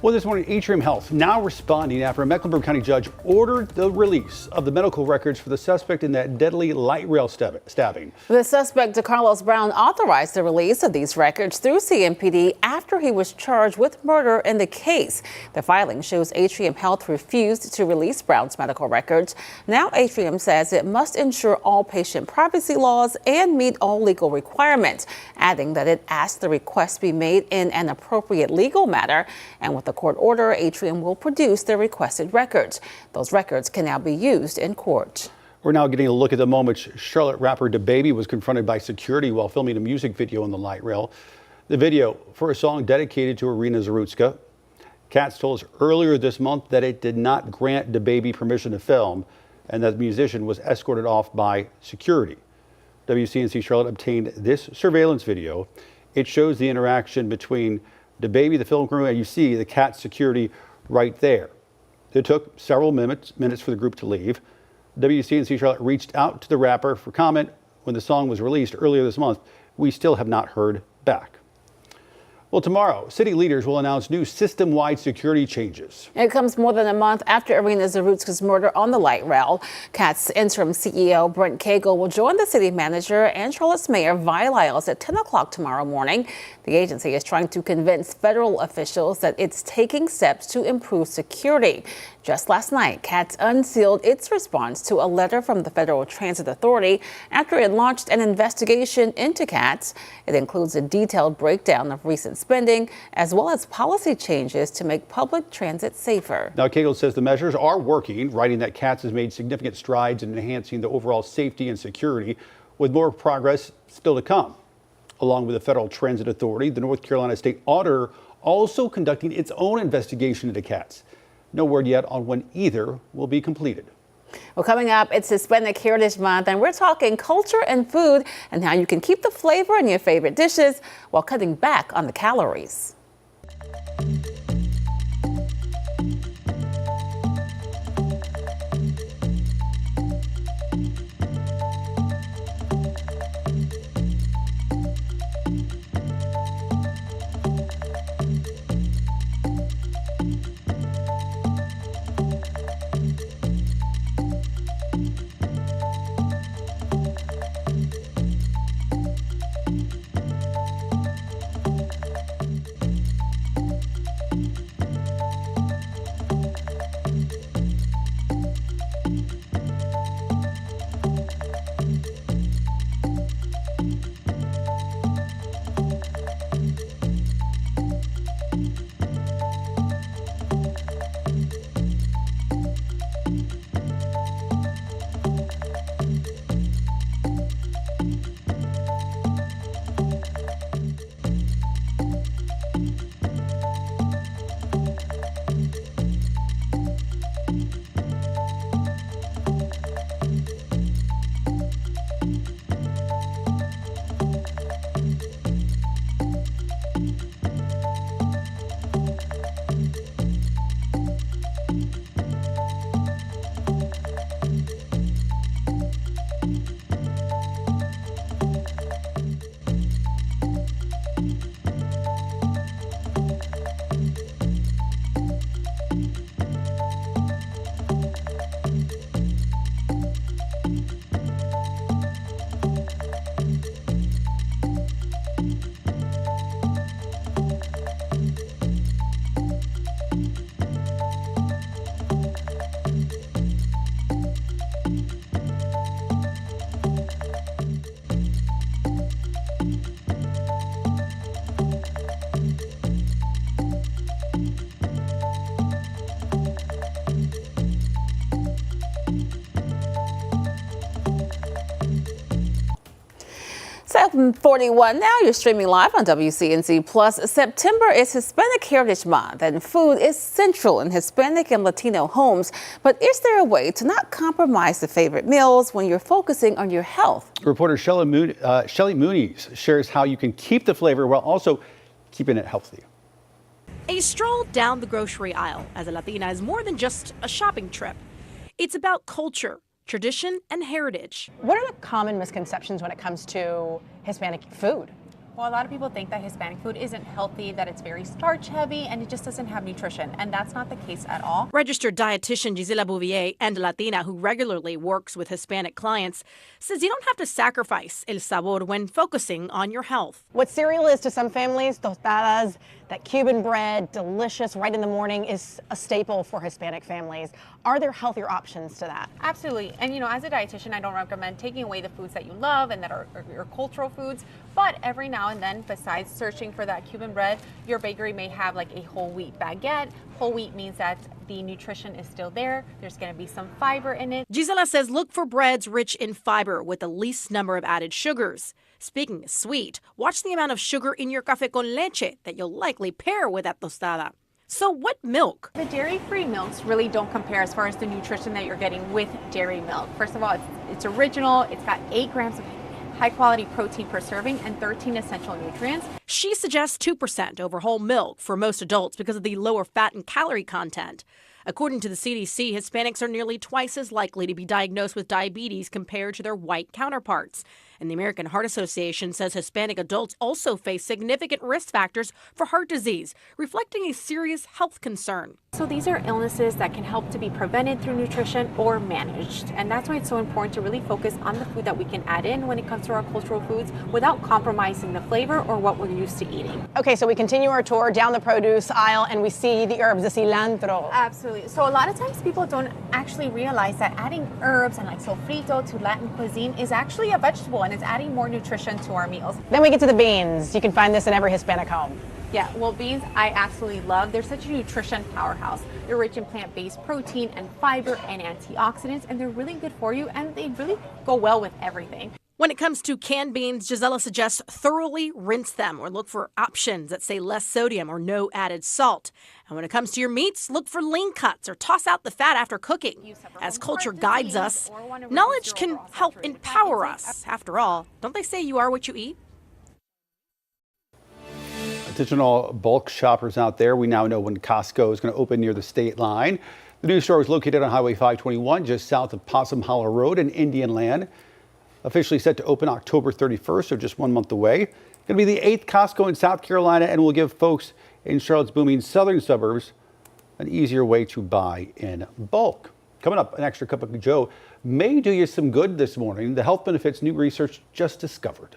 Well, this morning, Atrium Health now responding after a Mecklenburg County judge ordered the release of the medical records for the suspect in that deadly light rail stabbing. The suspect, DeCarlos Brown, authorized the release of these records through CMPD after he was charged with murder in the case. The filing shows Atrium Health refused to release Brown's medical records. Now Atrium says it must ensure all patient privacy laws and meet all legal requirements, adding that it asked the request be made in an appropriate legal matter, and with the court order, Atrium will produce the requested records. Those records can now be used in court. We're now getting a look at the moment Charlotte rapper DaBaby was confronted by security while filming a music video on the light rail. The video for a song dedicated to Irina Zarutska. Katz told us earlier this month that it did not grant DaBaby permission to film and that the musician was escorted off by security. WCNC Charlotte obtained this surveillance video. It shows the interaction between DaBaby, the film crew, and you see the Katz security right there. It took several minutes for the group to leave. WCNC Charlotte reached out to the rapper for comment when the song was released earlier this month. We still have not heard back. Well, tomorrow, city leaders will announce new system-wide security changes. It comes more than a month after Irina Zarutska's murder on the light rail. Katz interim CEO Brent Cagle will join the city manager and Charlotte's mayor Vi Lyles at 10 o'clock tomorrow morning. The agency is trying to convince federal officials that it's taking steps to improve security. Just last night, Katz unsealed its response to a letter from the Federal Transit Authority after it launched an investigation into Katz. It includes a detailed breakdown of recent spending as well as policy changes to make public transit safer. Now, Cagle says the measures are working, writing that Katz has made significant strides in enhancing the overall safety and security, with more progress still to come. Along with the Federal Transit Authority, the North Carolina State Auditor also conducting its own investigation into Katz. No word yet on when either will be completed. Well, coming up, it's Hispanic Heritage Month, and we're talking culture and food and how you can keep the flavor in your favorite dishes while cutting back on the calories. 7:41 now. You're streaming live on WCNC Plus. September is Hispanic Heritage Month, and food is central in Hispanic and Latino homes. But is there a way to not compromise the favorite meals when you're focusing on your health? Reporter Shelley Moonies shares how you can keep the flavor while also keeping it healthy. A stroll down the grocery aisle as a Latina is more than just a shopping trip. It's about culture, tradition, and heritage. What are the common misconceptions when it comes to Hispanic food? Well, a lot of people think that Hispanic food isn't healthy, that it's very starch heavy, and it just doesn't have nutrition. And that's not the case at all. Registered dietitian Gisela Bouvier, and a Latina who regularly works with Hispanic clients, says you don't have to sacrifice el sabor when focusing on your health. What cereal is to some families, tostadas, that Cuban bread, delicious right in the morning, is a staple for Hispanic families. Are there healthier options to that? Absolutely. And as a dietitian, I don't recommend taking away the foods that you love and that are your cultural foods. But every now and then, besides searching for that Cuban bread, your bakery may have like a whole wheat baguette. Whole wheat means that the nutrition is still there. There's going to be some fiber in it. Gisela says look for breads rich in fiber with the least number of added sugars. Speaking of sweet, watch the amount of sugar in your café con leche that you'll likely pair with that tostada. So what milk? The dairy-free milks really don't compare as far as the nutrition that you're getting with dairy milk. First of all, it's original. It's got 8 grams of high-quality protein per serving and 13 essential nutrients. She suggests 2% over whole milk for most adults because of the lower fat and calorie content. According to the CDC, Hispanics are nearly twice as likely to be diagnosed with diabetes compared to their white counterparts. And the American Heart Association says Hispanic adults also face significant risk factors for heart disease, reflecting a serious health concern. So these are illnesses that can help to be prevented through nutrition or managed. And that's why it's so important to really focus on the food that we can add in when it comes to our cultural foods without compromising the flavor or what we're used to eating. Okay, so we continue our tour down the produce aisle and we see the herbs, the cilantro. Absolutely. So a lot of times people don't actually realize that adding herbs and like sofrito to Latin cuisine is actually a vegetable and it's adding more nutrition to our meals. Then we get to the beans. You can find this in every Hispanic home. Yeah, well, beans I absolutely love. They're such a nutrition powerhouse. They're rich in plant-based protein and fiber and antioxidants, and they're really good for you, and they really go well with everything. When it comes to canned beans, Gisela suggests thoroughly rinse them or look for options that say less sodium or no added salt. And when it comes to your meats, look for lean cuts or toss out the fat after cooking. As culture guides us, knowledge can help empower us. After all, don't they say you are what you eat? Attention all bulk shoppers out there. We now know when Costco is going to open near the state line. The new store is located on Highway 521, just south of Possum Hollow Road in Indian Land. Officially set to open October 31st, so just 1 month away. Going to be the 8th Costco in South Carolina and will give folks in Charlotte's booming southern suburbs an easier way to buy in bulk. Coming up, an extra cup of Joe may do you some good this morning. The health benefits new research just discovered.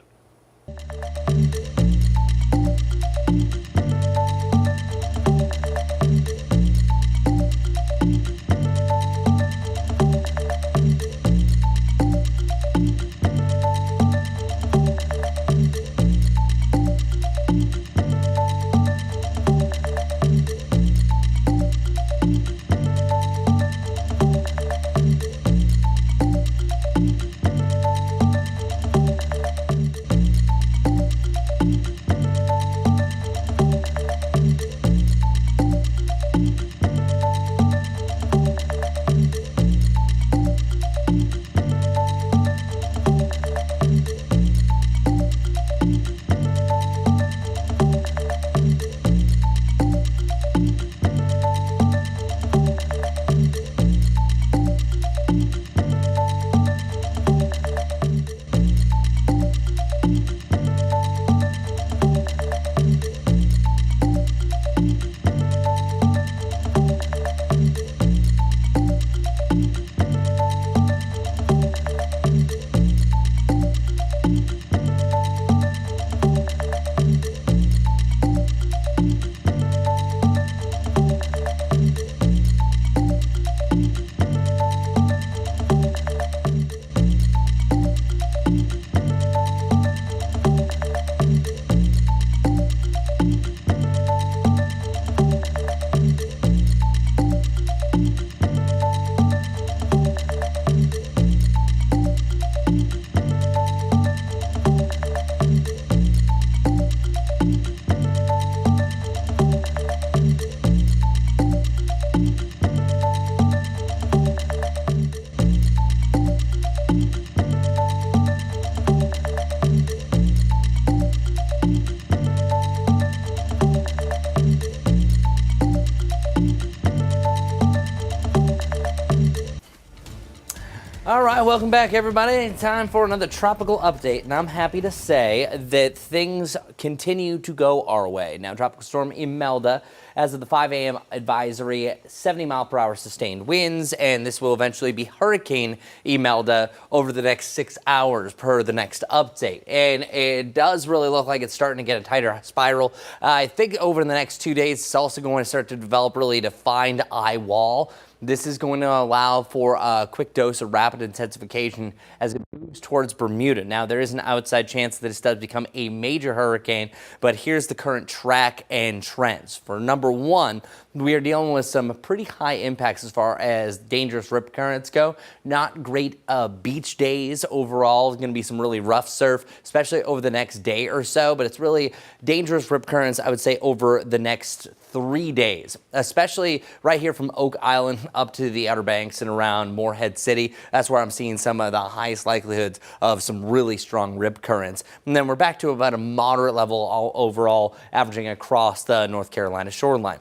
All right, welcome back, everybody. Time for another tropical update, and I'm happy to say that things continue to go our way. Now, Tropical Storm Imelda, as of the 5 a.m. advisory, 70-mile-per-hour sustained winds, and this will eventually be Hurricane Imelda over the next 6 hours per the next update. And it does really look like it's starting to get a tighter spiral. I think over the next 2 days, it's also going to start to develop really defined eye wall. This is going to allow for a quick dose of rapid intensification as it moves towards Bermuda. Now, there is an outside chance that this does become a major hurricane, but here's the current track and trends. For number one, we are dealing with some pretty high impacts as far as dangerous rip currents go. Not great beach days overall. There's going to be some really rough surf, especially over the next day or so, but it's really dangerous rip currents, I would say, over the next 3 days, especially right here from Oak Island up to the Outer Banks and around Morehead City. That's where I'm seeing some of the highest likelihoods of some really strong rip currents. And then we're back to about a moderate level all overall, averaging across the North Carolina shoreline.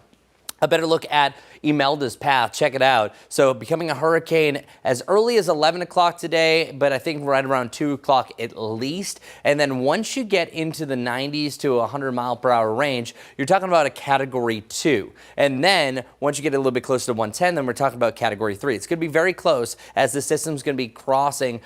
A better look at Imelda's path. Check it out. So becoming a hurricane as early as 11 o'clock today, but I think right around 2 o'clock at least. And then once you get into the 90s to 100-mile-per-hour range, you're talking about a Category 2. And then once you get a little bit closer to 110, then we're talking about Category 3. It's going to be very close as the system's going to be crossing,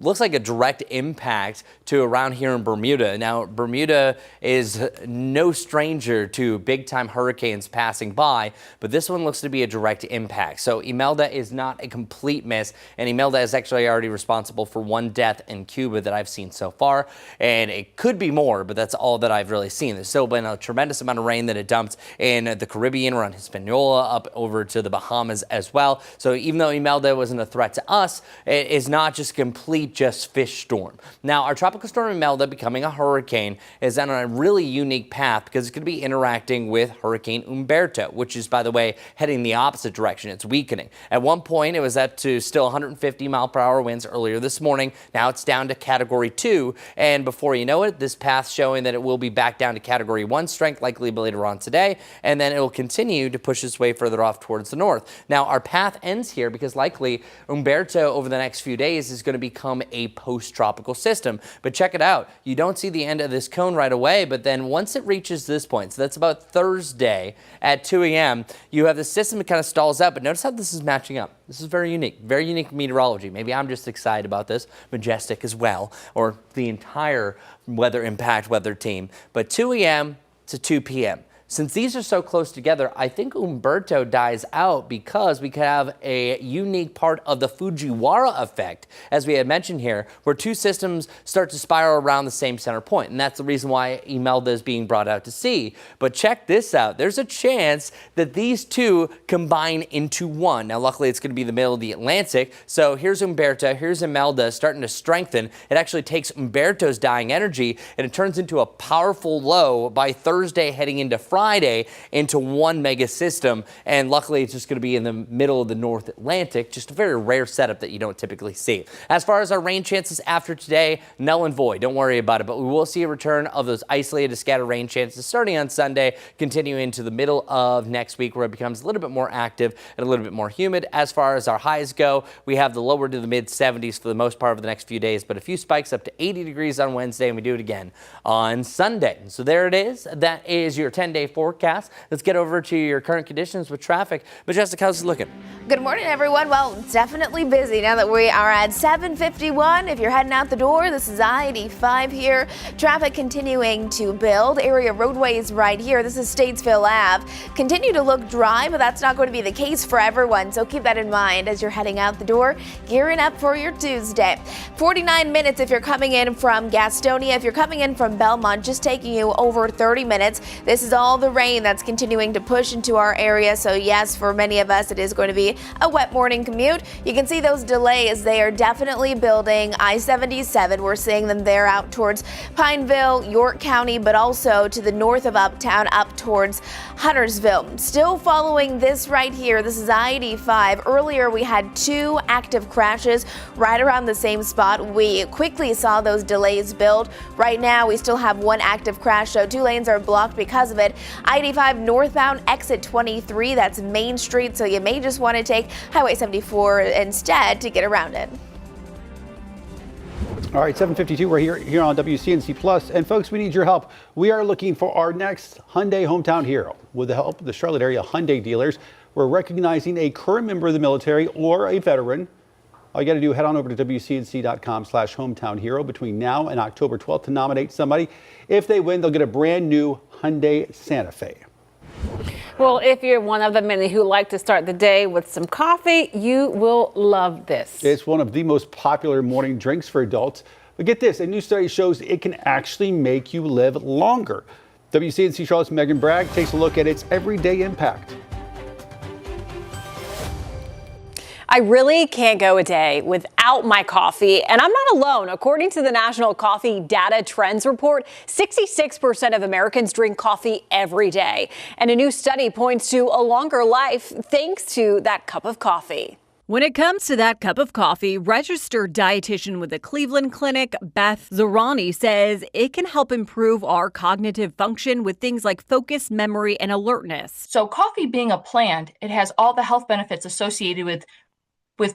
looks like a direct impact to around here in Bermuda. Now, Bermuda is no stranger to big-time hurricanes passing by, but this one looks to be a direct impact. So Imelda is not a complete miss, and Imelda is actually already responsible for 1 death in Cuba that I've seen so far, and it could be more, but that's all that I've really seen. There's still been a tremendous amount of rain that it dumped in the Caribbean, around Hispaniola, up over to the Bahamas as well. So even though Imelda wasn't a threat to us, it is not just complete just fish storm. Now, our tropical storm Imelda becoming a hurricane is on a really unique path because it's going to be interacting with Hurricane Umberto, which is, by the way, heading the opposite direction. It's weakening. At one point, it was up to still 150-mile-per-hour winds earlier this morning. Now it's down to Category 2, and before you know it, this path showing that it will be back down to Category 1 strength likely later on today, and then it will continue to push its way further off towards the north. Now, our path ends here because likely Umberto over the next few days is going to become a post-tropical system. But check it out. You don't see the end of this cone right away, but then once it reaches this point, so that's about Thursday at 2 a.m., you have the system that kind of stalls out, but notice how this is matching up. This is very unique meteorology. Maybe I'm just excited about this, Majestic as well, or the entire weather impact weather team. But 2 a.m. to 2 p.m. Since these are so close together, I think Umberto dies out because we could have a unique part of the Fujiwara effect, as we had mentioned here, where two systems start to spiral around the same center point. And that's the reason why Imelda is being brought out to sea. But check this out. There's a chance that these two combine into one. Now, luckily, it's going to be the middle of the Atlantic. So here's Umberto, here's Imelda starting to strengthen. It actually takes Umberto's dying energy, and it turns into a powerful low by Thursday heading into Friday into one mega system, and luckily it's just going to be in the middle of the North Atlantic, just a very rare setup that you don't typically see. As far as our rain chances after today, null and void, don't worry about it, but we will see a return of those isolated scattered rain chances starting on Sunday, continuing into the middle of next week where it becomes a little bit more active and a little bit more humid. As far as our highs go, we have the lower to the mid 70s for the most part of the next few days, but a few spikes up to 80 degrees on Wednesday, and we do it again on Sunday. So there it is. That is your 10-day forecast. Let's get over to your current conditions with traffic. Majestic, how's it looking? Good morning, everyone. Well, definitely busy now that we are at 7:51. If you're heading out the door, this is I-85 here. Traffic continuing to build. Area roadways right here. This is Statesville Ave. Continue to look dry, but that's not going to be the case for everyone. So keep that in mind as you're heading out the door, gearing up for your Tuesday. 49 minutes if you're coming in from Gastonia. If you're coming in from Belmont, just taking you over 30 minutes. This is all the rain that's continuing to push into our area. So yes, for many of us, it is going to be a wet morning commute. You can see those delays. They are definitely building. I-77, we're seeing them there out towards Pineville, York County, but also to the north of Uptown, up towards Huntersville. Still following this right here. This is I-85. Earlier, we had 2 active crashes right around the same spot. We quickly saw those delays build. Right now, we still have 1 active crash, so 2 lanes are blocked because of it. I-85 northbound, exit 23, that's Main Street, so you may just want to take Highway 74 instead to get around it. All right, 7:52. We're here on WCNC Plus, and folks, we need your help. We are looking for our next Hyundai hometown hero. With the help of the Charlotte area Hyundai dealers, we're recognizing a current member of the military or a veteran. All you got to do, head on over to WCNC.com/hometown hero between now and October 12th to nominate somebody. If they win, they'll get a brand new Hyundai Santa Fe. Well, if you're one of the many who like to start the day with some coffee, you will love this. It's one of the most popular morning drinks for adults. But get this, a new study shows it can actually make you live longer. WCNC Charlotte's Megan Bragg takes a look at its everyday impact. I really can't go a day without my coffee, and I'm not alone. According to the National Coffee Data Trends Report, 66% of Americans drink coffee every day. And a new study points to a longer life thanks to that cup of coffee. When it comes to that cup of coffee, registered dietitian with the Cleveland Clinic, Beth Zerani, says it can help improve our cognitive function with things like focus, memory, and alertness. So coffee being a plant, it has all the health benefits associated with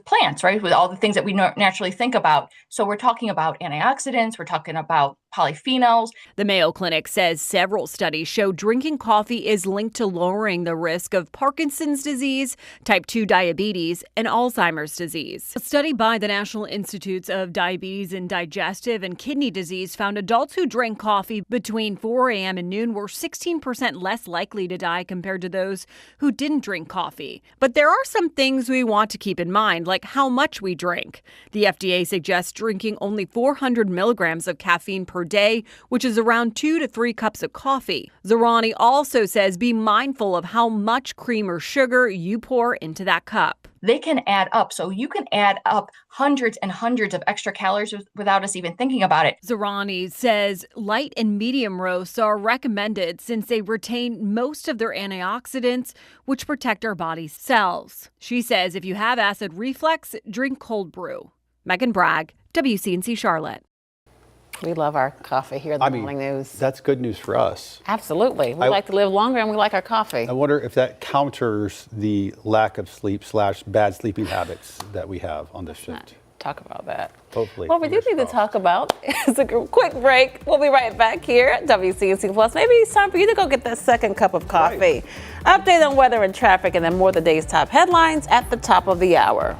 plants, right? With all the things that we naturally think about. So we're talking about antioxidants, we're talking about polyphenols. The Mayo Clinic says several studies show drinking coffee is linked to lowering the risk of Parkinson's disease, type 2 diabetes, and Alzheimer's disease. A study by the National Institutes of Diabetes and Digestive and Kidney Disease found adults who drank coffee between 4 a.m. and noon were 16% less likely to die compared to those who didn't drink coffee. But there are some things we want to keep in mind, like how much we drink. The FDA suggests drinking only 400 milligrams of caffeine per day, which is around 2 to 3 cups of coffee. Zerani also says be mindful of how much cream or sugar you pour into that cup. They can add up. So you can add up hundreds and hundreds of extra calories without us even thinking about it. Zerani says light and medium roasts are recommended since they retain most of their antioxidants, which protect our body's cells. She says if you have acid reflux, drink cold brew. Megan Bragg, WCNC Charlotte. We love our coffee here at the Morning News. That's good news for us. Absolutely. We like to live longer and we like our coffee. I wonder if that counters the lack of sleep / bad sleeping habits that we have on this shift. Talk about that. Hopefully. What we do need to talk about is a quick break. We'll be right back here at WCNC Plus. Maybe it's time for you to go get that second cup of coffee. Right. Update on weather and traffic, and then more of the day's top headlines at the top of the hour.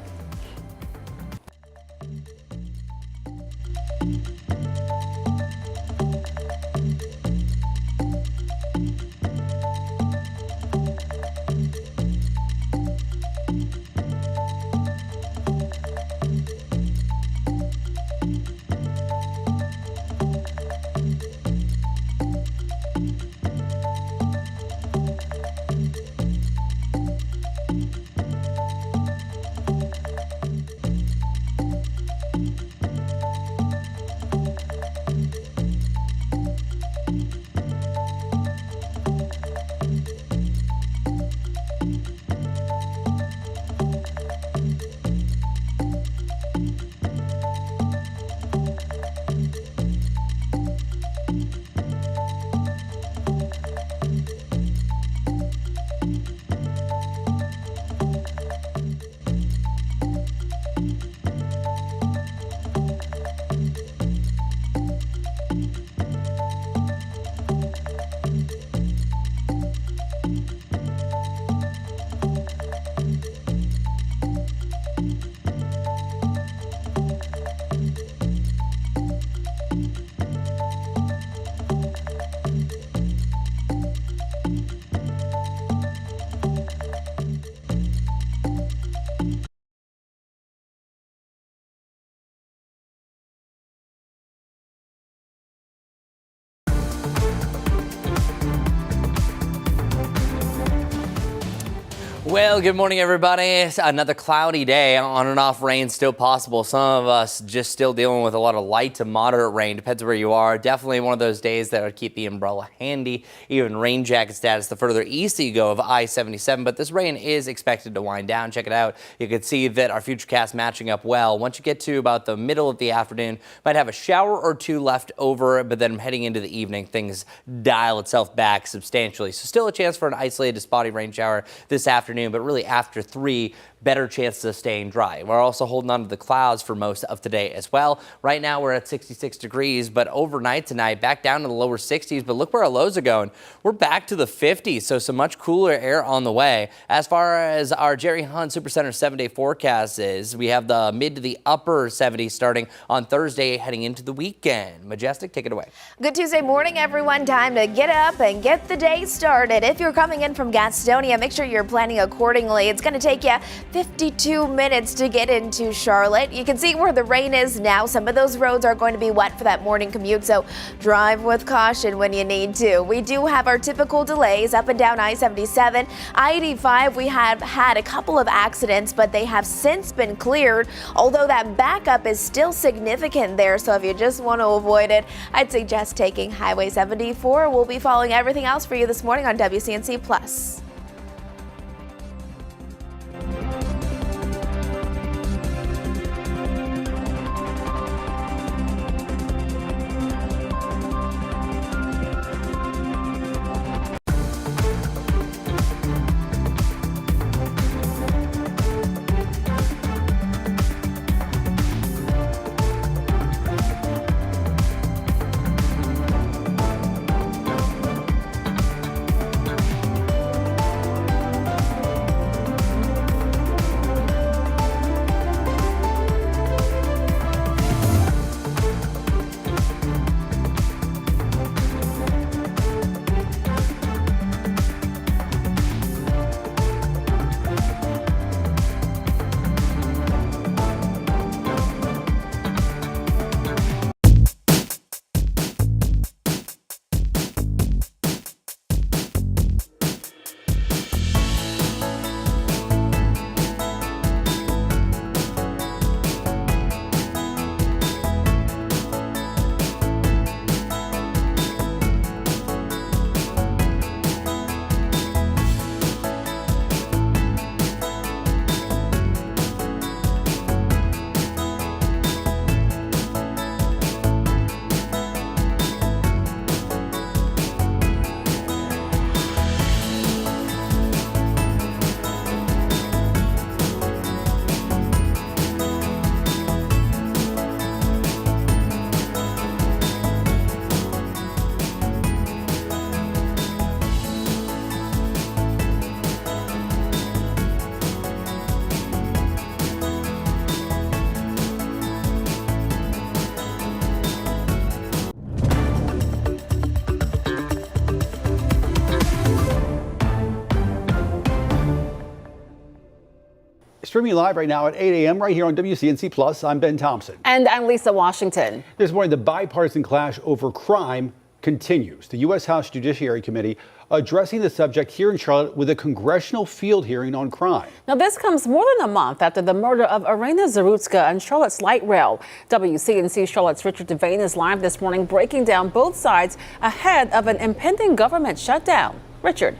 Well, good morning, everybody. It's another cloudy day. On and off rain still possible. Some of us just still dealing with a lot of light to moderate rain. Depends where you are. Definitely one of those days that would keep the umbrella handy. Even rain jacket status the further east you go of I-77. But this rain is expected to wind down. Check it out. You can see that our futurecast matching up well. Once you get to about the middle of the afternoon, might have a shower or two left over. But then heading into the evening, things dial itself back substantially. So still a chance for an isolated spotty rain shower this afternoon. afternoon, but really after 3, better chances of staying dry. We're also holding on to the clouds for most of today as well. Right now we're at 66 degrees, but overnight tonight back down to the lower 60s. But look where our lows are going. We're back to the 50s, so some much cooler air on the way. As far as our Jerry Hunt Supercenter 7-day forecast is, we have the mid to the upper 70s starting on Thursday heading into the weekend. Majestic, take it away. Good Tuesday morning, everyone. Time to get up and get the day started. If you're coming in from Gastonia, make sure you're planning accordingly. It's going to take you 52 minutes to get into Charlotte. You can see where the rain is now. Some of those roads are going to be wet for that morning commute, so drive with caution when you need to. We do have our typical delays up and down I-77. I-85, we have had a couple of accidents, but they have since been cleared, although that backup is still significant there. So if you just want to avoid it, I'd suggest taking Highway 74. We'll be following everything else for you this morning on WCNC Plus. Streaming live right now at 8 a.m. right here on WCNC Plus. I'm Ben Thompson. And I'm Lisa Washington. This morning, the bipartisan clash over crime continues. The U.S. House Judiciary Committee addressing the subject here in Charlotte with a congressional field hearing on crime. Now, this comes more than a month after the murder of Irina Zarutska on Charlotte's light rail. WCNC Charlotte's Richard Devane is live this morning breaking down both sides ahead of an impending government shutdown. Richard.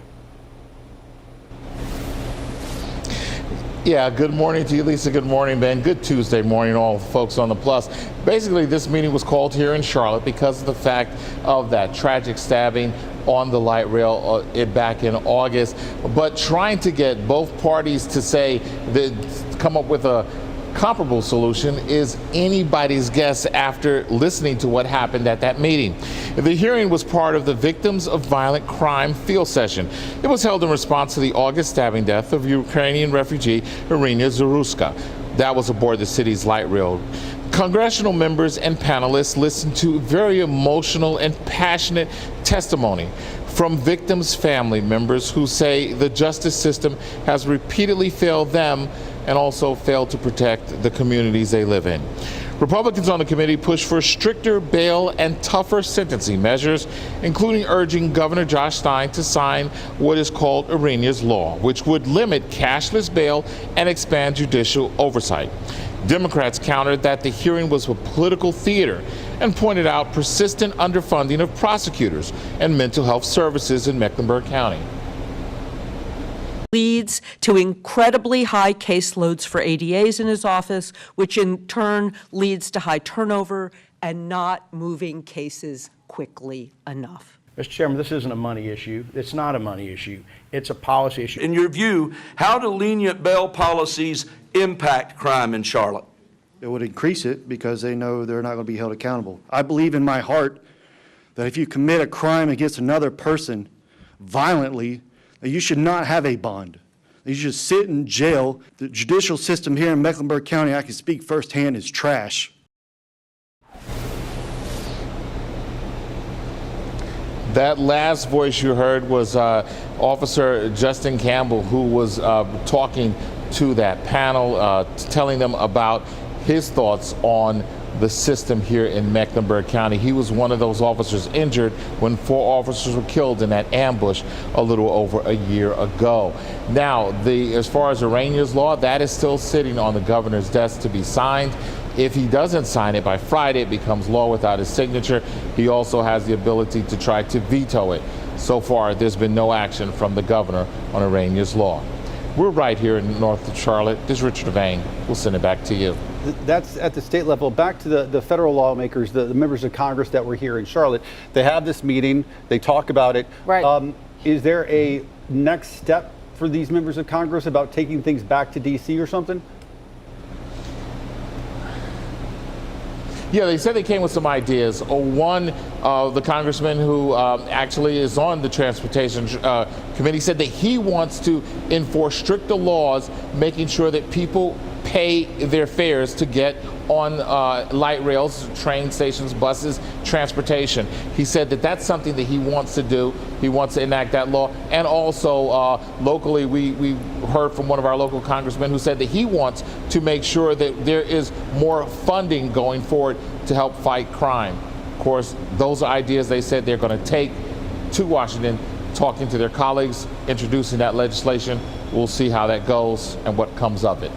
Yeah, good morning to you, Lisa. Good morning, Ben. Good Tuesday morning, all folks on the Plus. Basically, this meeting was called here in Charlotte because of the fact of that tragic stabbing on the light rail back in August. But trying to get both parties to say that come up with a comparable solution is anybody's guess after listening to what happened at that meeting. The hearing was part of the Victims of Violent Crime field session. It was held in response to the August stabbing death of Ukrainian refugee Irina Zarutska. That was aboard the city's light rail. Congressional members and panelists listened to very emotional and passionate testimony from victims' family members who say the justice system has repeatedly failed them and also failed to protect the communities they live in. Republicans on the committee pushed for stricter bail and tougher sentencing measures, including urging Governor Josh Stein to sign what is called Irina's Law, which would limit cashless bail and expand judicial oversight. Democrats countered that the hearing was a political theater and pointed out persistent underfunding of prosecutors and mental health services in Mecklenburg County. Leads to incredibly high caseloads for ADAs in his office, which in turn leads to high turnover and not moving cases quickly enough. Mr. Chairman, this isn't a money issue. It's not a money issue. It's a policy issue. In your view, how do lenient bail policies impact crime in Charlotte? It would increase it because they know they're not going to be held accountable. I believe in my heart that if you commit a crime against another person violently, that you should not have a bond. You should sit in jail. The judicial system here in Mecklenburg County, I can speak firsthand, is trash. That last voice you heard was Officer Justin Campbell, who was talking to that panel, telling them about his thoughts on the system here in Mecklenburg County. He was one of those officers injured when 4 officers were killed in that ambush a little over a year ago. Now, as far as Urania's law, that is still sitting on the governor's desk to be signed. If he doesn't sign it by Friday, it becomes law without his signature. He also has the ability to try to veto it. So far, there's been no action from the governor on Urania's law. We're right here in north of Charlotte. This is Richard Devane. We'll send it back to you. That's at the state level. Back to the federal lawmakers, the members of Congress that were here in Charlotte. They have this meeting. They talk about it. Right. Is there a next step for these members of Congress about taking things back to D.C. or something? Yeah, they said they came with some ideas. One, the congressman who actually is on the Transportation Committee said that he wants to enforce stricter laws, making sure that people pay their fares to get on light rails, train stations, buses, transportation. He said that that's something that he wants to do. He wants to enact that law. And also locally, we heard from one of our local congressmen who said that he wants to make sure that there is more funding going forward to help fight crime. Of course, those are ideas they said they're going to take to Washington, talking to their colleagues, introducing that legislation. We'll see how that goes and what comes of it.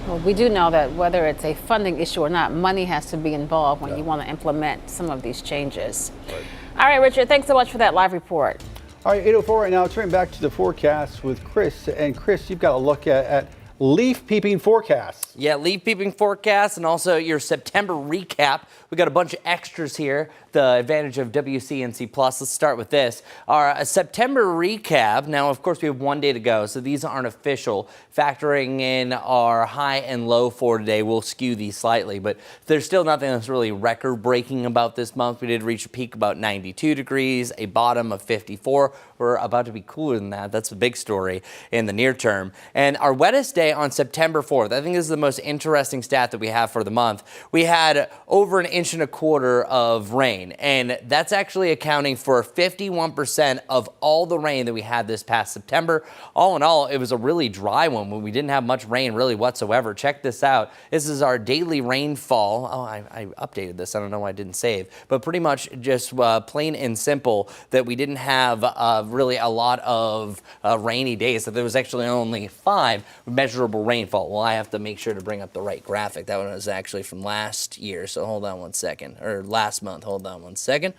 Well, we do know that whether it's a funding issue or not, money has to be involved when you want to implement some of these changes. Right. All right, Richard, thanks so much for that live report. All right, 8:04 right now. Turning back to the forecast with Chris. And Chris, you've got a look at leaf peeping forecasts. Yeah, leaf peeping forecasts and also your September recap. We got a bunch of extras here. The advantage of WCNC Plus. Let's start with this. Our September recap. Now, of course, we have 1 day to go, so these aren't official. Factoring in our high and low for today, we'll skew these slightly, but there's still nothing that's really record-breaking about this month. We did reach a peak about 92 degrees, a bottom of 54. We're about to be cooler than that. That's a big story in the near term. And our wettest day on September 4th, I think this is the most interesting stat that we have for the month. We had over 1.25 inches of rain. And that's actually accounting for 51% of all the rain that we had this past September. All in all, it was a really dry one when we didn't have much rain really whatsoever. Check this out. This is our daily rainfall. Oh, I updated this. I don't know why I didn't save. But pretty much just plain and simple that we didn't have really a lot of rainy days. So there was actually only 5 measurable rainfall. Well, I have to make sure to bring up the right graphic. That one was actually from last year. So hold on one second. Or last month. Hold on one second.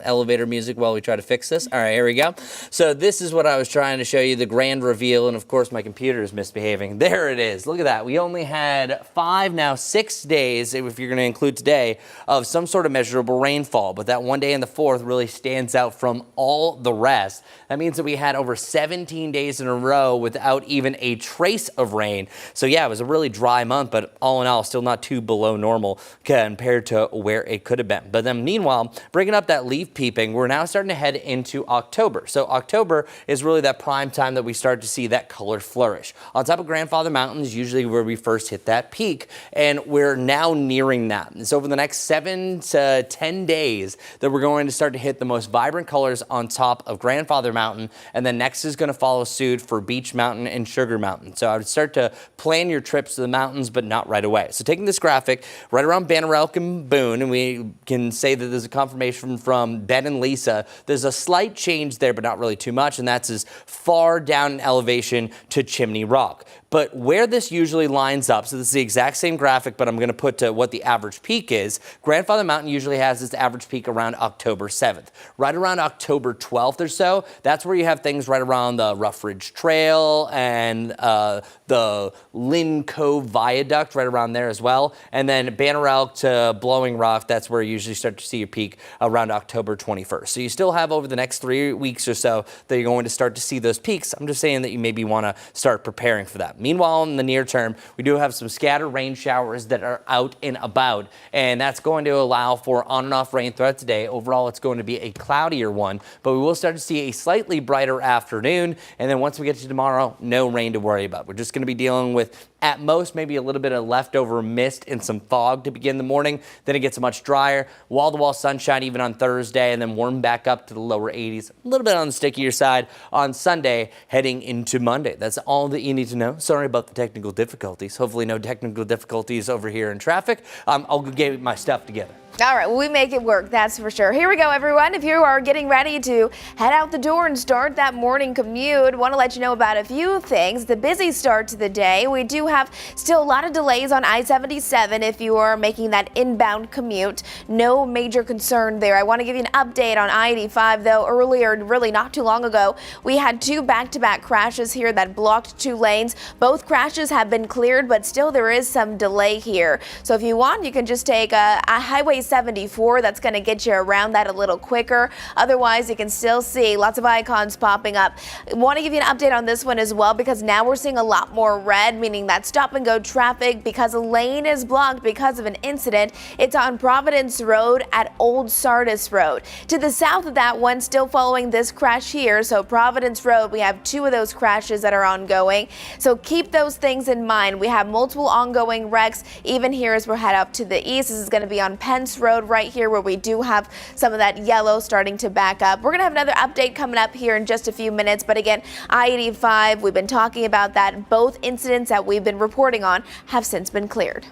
Elevator music while we try to fix this. All right, here we go. So this is what I was trying to show you, the grand reveal, and of course my computer is misbehaving. There it is. Look at that. We only had 5, now 6 days, if you're going to include today, of some sort of measurable rainfall. But that 1 day in the 4th really stands out from all the rest. That means that we had over 17 days in a row without even a trace of rain. So yeah, it was a really dry month, but all in all, still not too below normal compared to where it could have been. But then meanwhile, bringing up that leaf peeping, we're now starting to head into October. So October is really that prime time that we start to see that color flourish. On top of Grandfather Mountain is usually where we first hit that peak, and we're now nearing that. And so over the next 7 to 10 days that we're going to start to hit the most vibrant colors on top of Grandfather Mountain, and then next is going to follow suit for Beach Mountain and Sugar Mountain. So I would start to plan your trips to the mountains, but not right away. So taking this graphic right around Banner Elk and Boone, and we can say that there's a confirmation from Ben and Lisa. There's a slight change there, but not really too much, and that's as far down in elevation to Chimney Rock. But where this usually lines up, so this is the exact same graphic, but I'm going to put to what the average peak is. Grandfather Mountain usually has its average peak around October 7th. Right around October 12th or so, that's where you have things right around the Rough Ridge Trail and the Lynn Cove Viaduct right around there as well. And then Banner Elk to Blowing Rock, that's where you usually start to see your peak around October 21st. So you still have over the next 3 weeks or so that you're going to start to see those peaks. I'm just saying that you maybe want to start preparing for that. Meanwhile, in the near term, we do have some scattered rain showers that are out and about, and that's going to allow for on and off rain throughout today. Overall, it's going to be a cloudier one, but we will start to see a slightly brighter afternoon, and then once we get to tomorrow, no rain to worry about. We're just going to be dealing with, at most, maybe a little bit of leftover mist and some fog to begin the morning. Then it gets much drier, wall-to-wall sunshine even on Thursday, and then warm back up to the lower 80s, a little bit on the stickier side on Sunday heading into Monday. That's all that you need to know. Sorry about the technical difficulties. Hopefully no technical difficulties over here in traffic. I'll go get my stuff together. All right, well, we make it work, that's for sure. Here we go, everyone. If you are getting ready to head out the door and start that morning commute, want to let you know about a few things. The busy start to the day. We do have still a lot of delays on I-77 if you are making that inbound commute. No major concern there. I want to give you an update on I-85, though. Earlier, really not too long ago, we had 2 back-to-back crashes here that blocked 2 lanes. Both crashes have been cleared, but still there is some delay here. So if you want, you can just take a Highway 74. That's going to get you around that a little quicker. Otherwise, you can still see lots of icons popping up. I want to give you an update on this one as well, because now we're seeing a lot more red, meaning that stop and go traffic because a lane is blocked because of an incident. It's on Providence Road at Old Sardis Road. To the south of that one, still following this crash here. So Providence Road, we have 2 of those crashes that are ongoing. So keep those things in mind. We have multiple ongoing wrecks even here as we head up to the east. This is going to be on Pence Road right here where we do have some of that yellow starting to back up. We're going to have another update coming up here in just a few minutes. But again, I-85, we've been talking about that. Both incidents that we've been reporting on have since been cleared.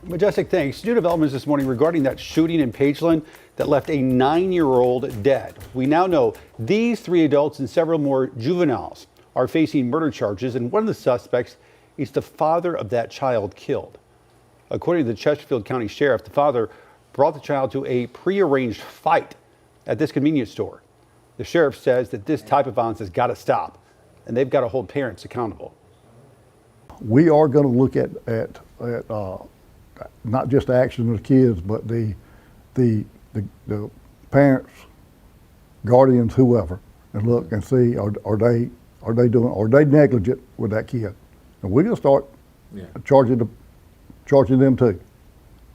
Majestic, thanks. New developments this morning regarding that shooting in Pageland that left a 9-year-old dead. We now know these 3 adults and several more juveniles are facing murder charges, and one of the suspects is the father of that child killed. According to the Chesterfield County Sheriff, the father brought the child to a prearranged fight at this convenience store. The sheriff says that this type of violence has got to stop, and they've got to hold parents accountable. We are going to look at not just the actions of the kids, but the parents, guardians, whoever, and look and see are they negligent with that kid, and we're going to start charging them too.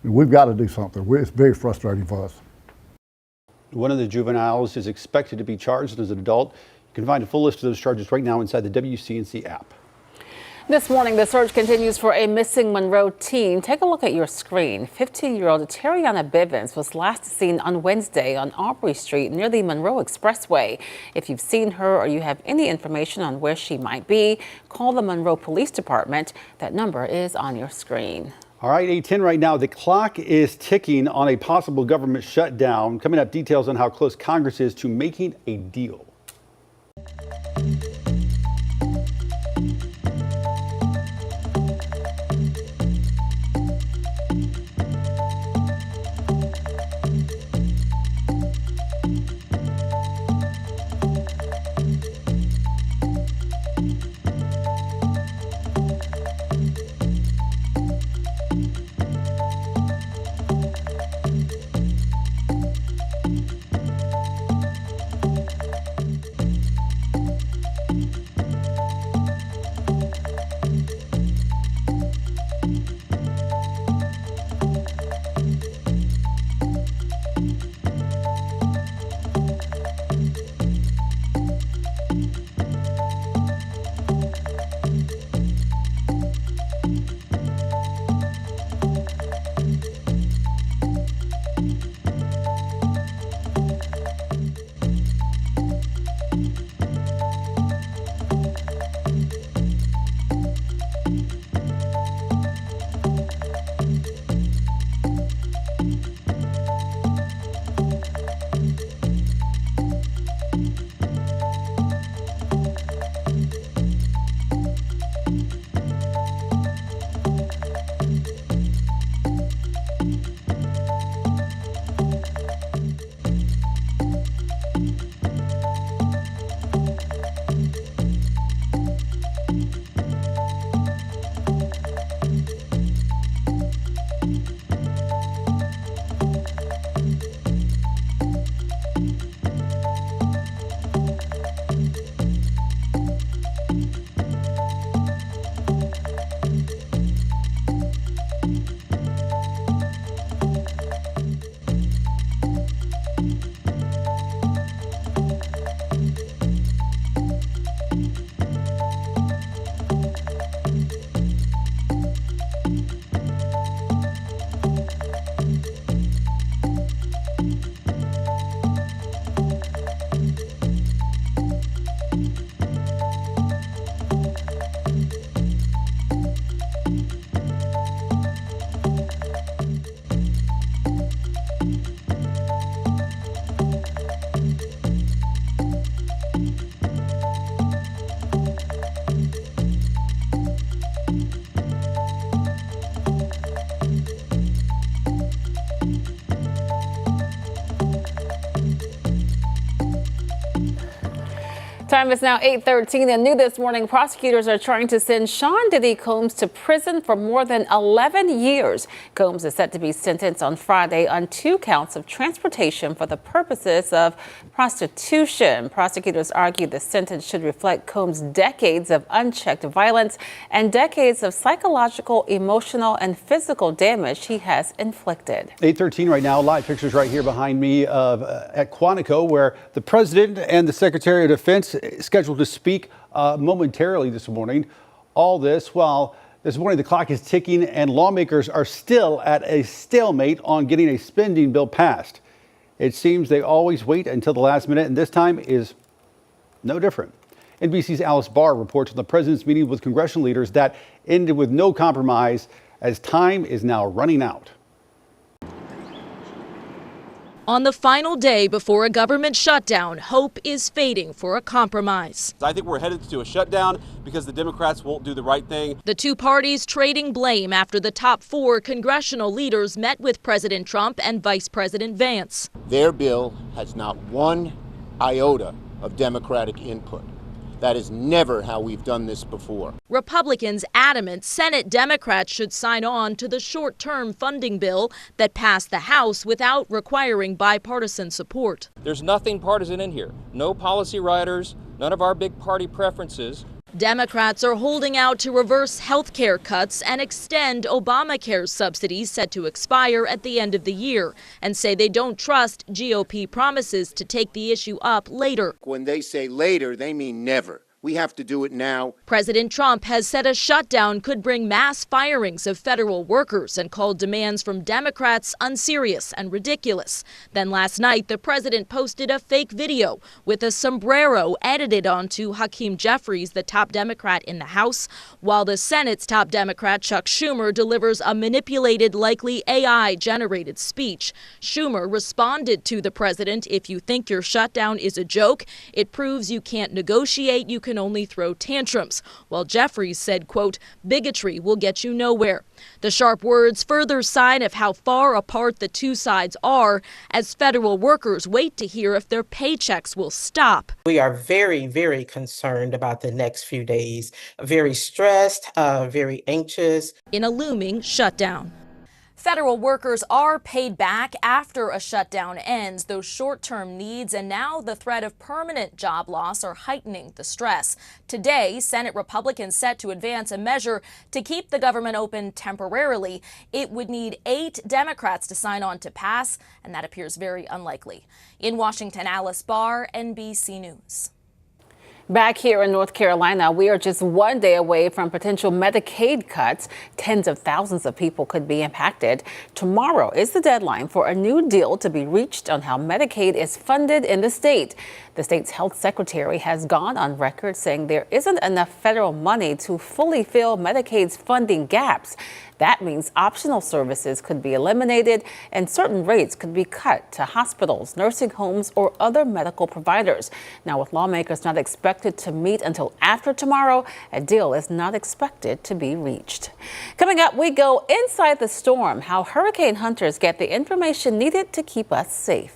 We've got to do something. It's very frustrating for us. One of the juveniles is expected to be charged as an adult. You can find a full list of those charges right now inside the WCNC app. This morning, the search continues for a missing Monroe teen. Take a look at your screen. 15-year-old Terriana Bivens was last seen on Wednesday on Aubrey Street near the Monroe Expressway. If you've seen her or you have any information on where she might be, call the Monroe Police Department. That number is on your screen. All right, 8:10 right now. The clock is ticking on a possible government shutdown. Coming up, details on how close Congress is to making a deal. Time is now 8:13 and new this morning. Prosecutors are trying to send Sean Diddy Combs to prison for more than 11 years. Combs is set to be sentenced on Friday on 2 counts of transportation for the purposes of prostitution. Prosecutors argue the sentence should reflect Combs' decades of unchecked violence and decades of psychological, emotional, and physical damage he has inflicted. 8:13 right now. Live pictures right here behind me at Quantico, where the president and the Secretary of Defense scheduled to speak momentarily this morning. All this while this morning the clock is ticking and lawmakers are still at a stalemate on getting a spending bill passed. It seems they always wait until the last minute, and this time is no different. NBC's Alice Barr reports on the president's meeting with congressional leaders that ended with no compromise, as time is now running out. On the final day before a government shutdown, hope is fading for a compromise. I think we're headed to a shutdown because the Democrats won't do the right thing. The two parties trading blame after the top 4 congressional leaders met with President Trump and Vice President Vance. Their bill has not one iota of Democratic input. That is never how we've done this before. Republicans adamant Senate Democrats should sign on to the short-term funding bill that passed the House without requiring bipartisan support. There's nothing partisan in here. No policy riders, none of our big party preferences. Democrats are holding out to reverse health care cuts and extend Obamacare subsidies set to expire at the end of the year, and say they don't trust GOP promises to take the issue up later. When they say later, they mean never. We have to do it now. President Trump has said a shutdown could bring mass firings of federal workers and called demands from Democrats unserious and ridiculous. Then last night, the president posted a fake video with a sombrero edited onto Hakeem Jeffries, the top Democrat in the House, while the Senate's top Democrat, Chuck Schumer, delivers a manipulated, likely AI-generated speech. Schumer responded to the president, "If you think your shutdown is a joke, it proves you can't negotiate, you can only throw tantrums," while Jeffries said, quote, "Bigotry will get you nowhere." The sharp words further sign of how far apart the two sides are as federal workers wait to hear if their paychecks will stop. We are very, very concerned about the next few days, very stressed, very anxious. In a looming shutdown. Federal workers are paid back after a shutdown ends. Those short-term needs and now the threat of permanent job loss are heightening the stress. Today, Senate Republicans set to advance a measure to keep the government open temporarily. It would need 8 Democrats to sign on to pass, and that appears very unlikely. In Washington, Alice Barr, NBC News. Back here in North Carolina, we are just one day away from potential Medicaid cuts. Tens of thousands of people could be impacted. Tomorrow is the deadline for a new deal to be reached on how Medicaid is funded in the state. The state's health secretary has gone on record saying there isn't enough federal money to fully fill Medicaid's funding gaps. That means optional services could be eliminated and certain rates could be cut to hospitals, nursing homes, or other medical providers. Now, with lawmakers not expected to meet until after tomorrow, a deal is not expected to be reached. Coming up, we go inside the storm, how hurricane hunters get the information needed to keep us safe.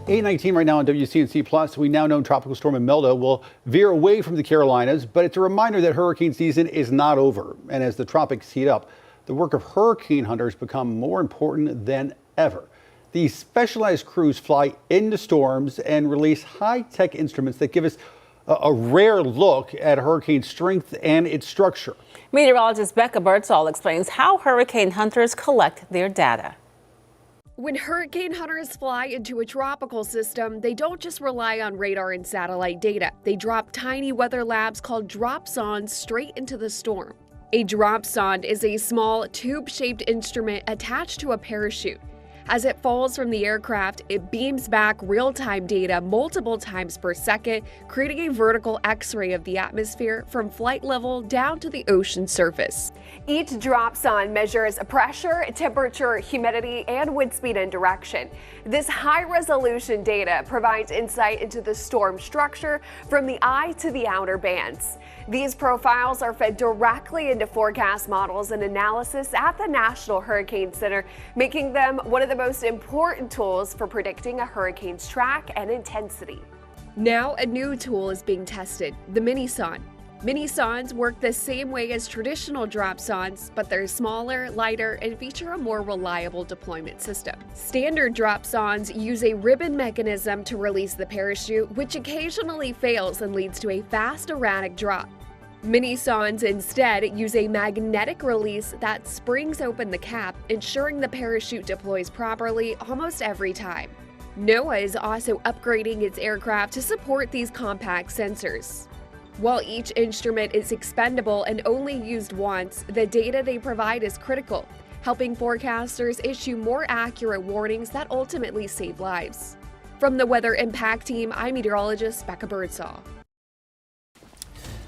8:19 right now on WCNC Plus. We now know Tropical Storm Imelda will veer away from the Carolinas, but it's a reminder that hurricane season is not over. And as the tropics heat up, the work of hurricane hunters become more important than ever. These specialized crews fly into storms and release high-tech instruments that give us a rare look at hurricane strength and its structure. Meteorologist Becca Birdsall explains how hurricane hunters collect their data. When hurricane hunters fly into a tropical system, they don't just rely on radar and satellite data. They drop tiny weather labs called dropsondes straight into the storm. A dropsonde is a small tube-shaped instrument attached to a parachute. As it falls from the aircraft, it beams back real-time data multiple times per second, creating a vertical X-ray of the atmosphere from flight level down to the ocean surface. Each dropsonde measures pressure, temperature, humidity, and wind speed and direction. This high-resolution data provides insight into the storm structure from the eye to the outer bands. These profiles are fed directly into forecast models and analysis at the National Hurricane Center, making them one of the most important tools for predicting a hurricane's track and intensity. Now a new tool is being tested, the mini-sonde. Mini-sondes work the same way as traditional dropsondes, but they're smaller, lighter, and feature a more reliable deployment system. Standard dropsondes use a ribbon mechanism to release the parachute, which occasionally fails and leads to a fast, erratic drop. Mini-sondes instead use a magnetic release that springs open the cap, ensuring the parachute deploys properly almost every time. NOAA is also upgrading its aircraft to support these compact sensors. While each instrument is expendable and only used once, the data they provide is critical, helping forecasters issue more accurate warnings that ultimately save lives. From the Weather Impact Team, I'm meteorologist Becca Birdsall.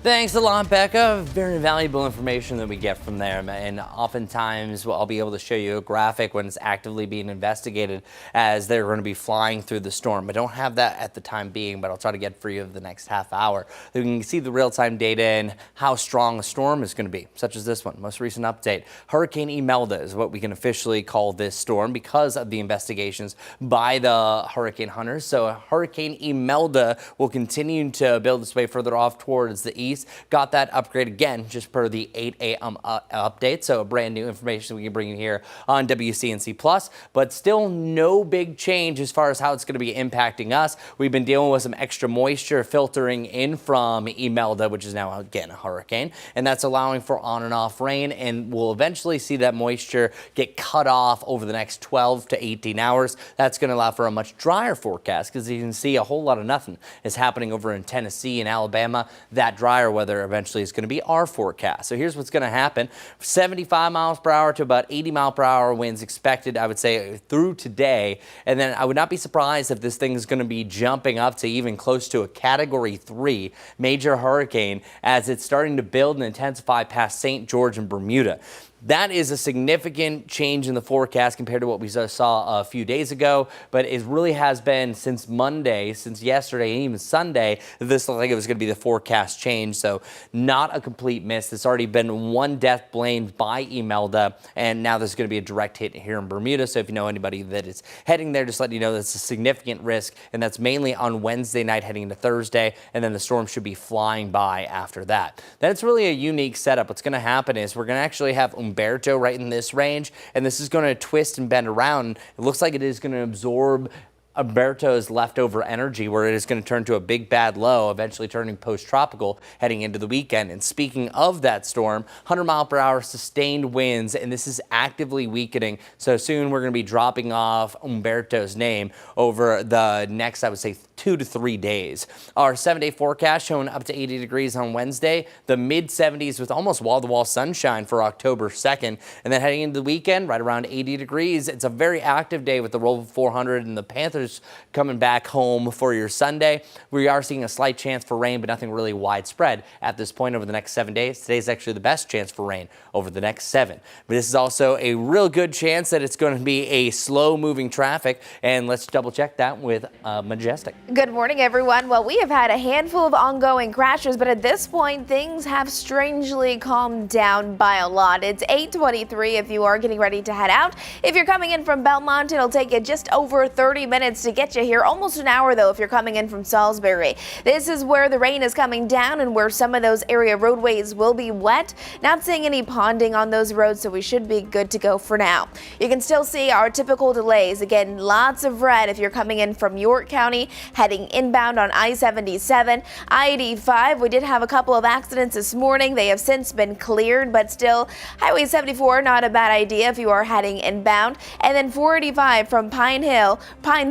Thanks a lot, Becca. Very valuable information that we get from there. And oftentimes I'll be able to show you a graphic when it's actively being investigated as they're going to be flying through the storm. I don't have that at the time being, but I'll try to get for you the next half hour. You can see the real-time data and how strong a storm is going to be, such as this one. Most recent update. Hurricane Imelda is what we can officially call this storm because of the investigations by the hurricane hunters. So Hurricane Imelda will continue to build its way further off towards the east. Got that upgrade again just per the 8 a.m. update. So brand new information we can bring you here on WCNC Plus, but still no big change as far as how it's going to be impacting us. We've been dealing with some extra moisture filtering in from Imelda, which is now again a hurricane, and that's allowing for on and off rain, and we'll eventually see that moisture get cut off over the next 12 to 18 hours. That's going to allow for a much drier forecast because you can see a whole lot of nothing is happening over in Tennessee and Alabama. That drier weather eventually is going to be our forecast. So here's what's going to happen. 75 miles per hour to about 80 mile per hour winds expected, I would say, through today. And then I would not be surprised if this thing is going to be jumping up to even close to a Category 3 major hurricane as it's starting to build and intensify past St. George and Bermuda. That is a significant change in the forecast compared to what we saw a few days ago, but it really has been since Monday, since yesterday, and even Sunday, this looked like it was going to be the forecast change, so not a complete miss. There's already been one death blamed by Imelda, and now there's going to be a direct hit here in Bermuda, so if you know anybody that is heading there, just let you know that's a significant risk, and that's mainly on Wednesday night heading into Thursday, and then the storm should be flying by after that. Then it's really a unique setup. What's going to happen is we're going to actually have Umberto right in this range, and this is going to twist and bend around. It looks like it is going to absorb Umberto's leftover energy, where it is going to turn to a big bad low, eventually turning post-tropical heading into the weekend. And speaking of that storm, 100 mile per hour sustained winds, and this is actively weakening. So soon we're going to be dropping off Umberto's name over the next, I would say, 2 to 3 days. Our 7-day forecast showing up to 80 degrees on Wednesday, the mid 70s with almost wall-to-wall sunshine for October 2nd. And then heading into the weekend, right around 80 degrees. It's a very active day with the Roll 400 and the Panthers coming back home for your Sunday. We are seeing a slight chance for rain, but nothing really widespread at this point over the next 7 days. Today's actually the best chance for rain over the next 7. But this is also a real good chance that it's going to be a slow-moving traffic, and let's double-check that with Majestic. Good morning, everyone. Well, we have had a handful of ongoing crashes, but at this point, things have strangely calmed down by a lot. It's 8:23 if you are getting ready to head out. If you're coming in from Belmont, it'll take you just over 30 minutes minutes to get you here. Almost an hour, though, if you're coming in from Salisbury. This is where the rain is coming down and where some of those area roadways will be wet. Not seeing any ponding on those roads, so we should be good to go for now. You can still see our typical delays. Again, lots of red if you're coming in from York County, heading inbound on I-77, I-85. We did have a couple of accidents this morning. They have since been cleared, but still, Highway 74, not a bad idea if you are heading inbound. And then 485 from Pineville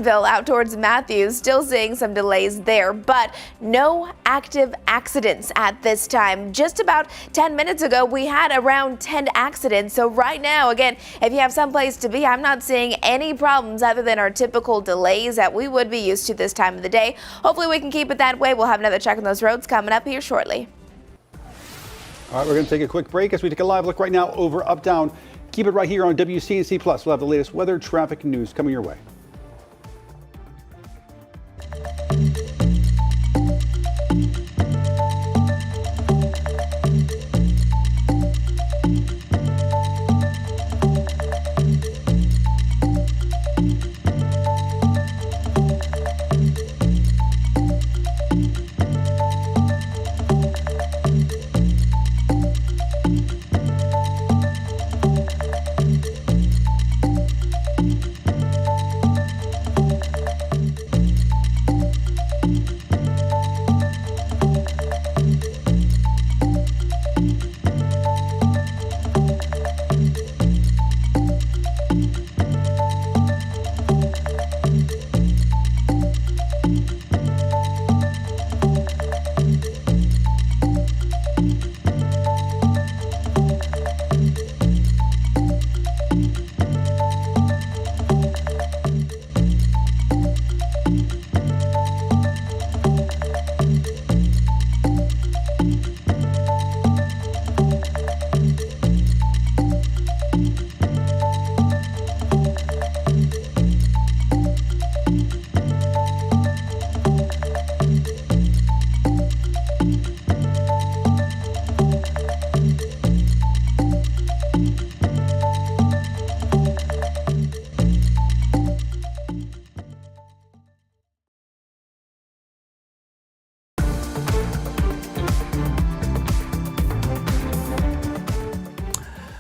out towards Matthews, still seeing some delays there, but no active accidents at this time. Just about 10 minutes ago, we had around 10 accidents. So right now, again, if you have someplace to be, I'm not seeing any problems other than our typical delays that we would be used to this time of the day. Hopefully we can keep it that way. We'll have another check on those roads coming up here shortly. All right, we're going to take a quick break as we take a live look right now over Uptown. Keep it right here on WCNC Plus. We'll have the latest weather, traffic, and news coming your way.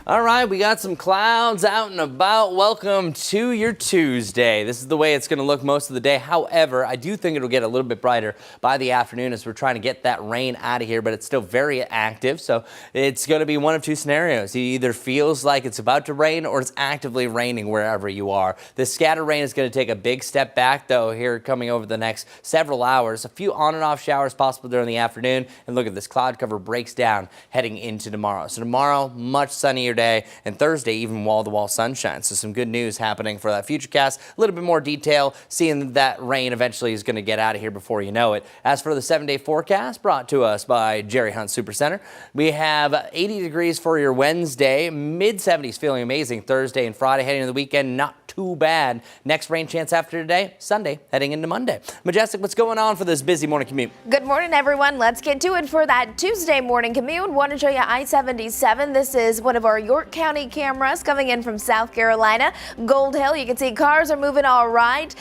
All right, we got some clouds out and about. Welcome to your Tuesday. This is the way it's going to look most of the day. However, I do think it'll get a little bit brighter by the afternoon as we're trying to get that rain out of here, but it's still very active. So it's going to be one of two scenarios. It either feels like it's about to rain or it's actively raining wherever you are. The scattered rain is going to take a big step back, though, here coming over the next several hours. A few on and off showers possible during the afternoon. And look at this cloud cover breaks down heading into tomorrow. So tomorrow, much sunnier day, and Thursday even wall-to-wall sunshine. So some good news happening for that futurecast. A little bit more detail, seeing that rain eventually is going to get out of here before you know it. As for the 7-day forecast brought to us by Jerry Hunt Supercenter, we have 80 degrees for your Wednesday, mid-70s feeling amazing Thursday and Friday heading into the weekend. Not too bad. Next rain chance after today, Sunday heading into Monday. Majestic, what's going on for this busy morning commute? Good morning, everyone. Let's get to it for that Tuesday morning commute. Want to show you I-77. This is one of our York County cameras coming in from South Carolina. Gold Hill, you can see cars are moving all right.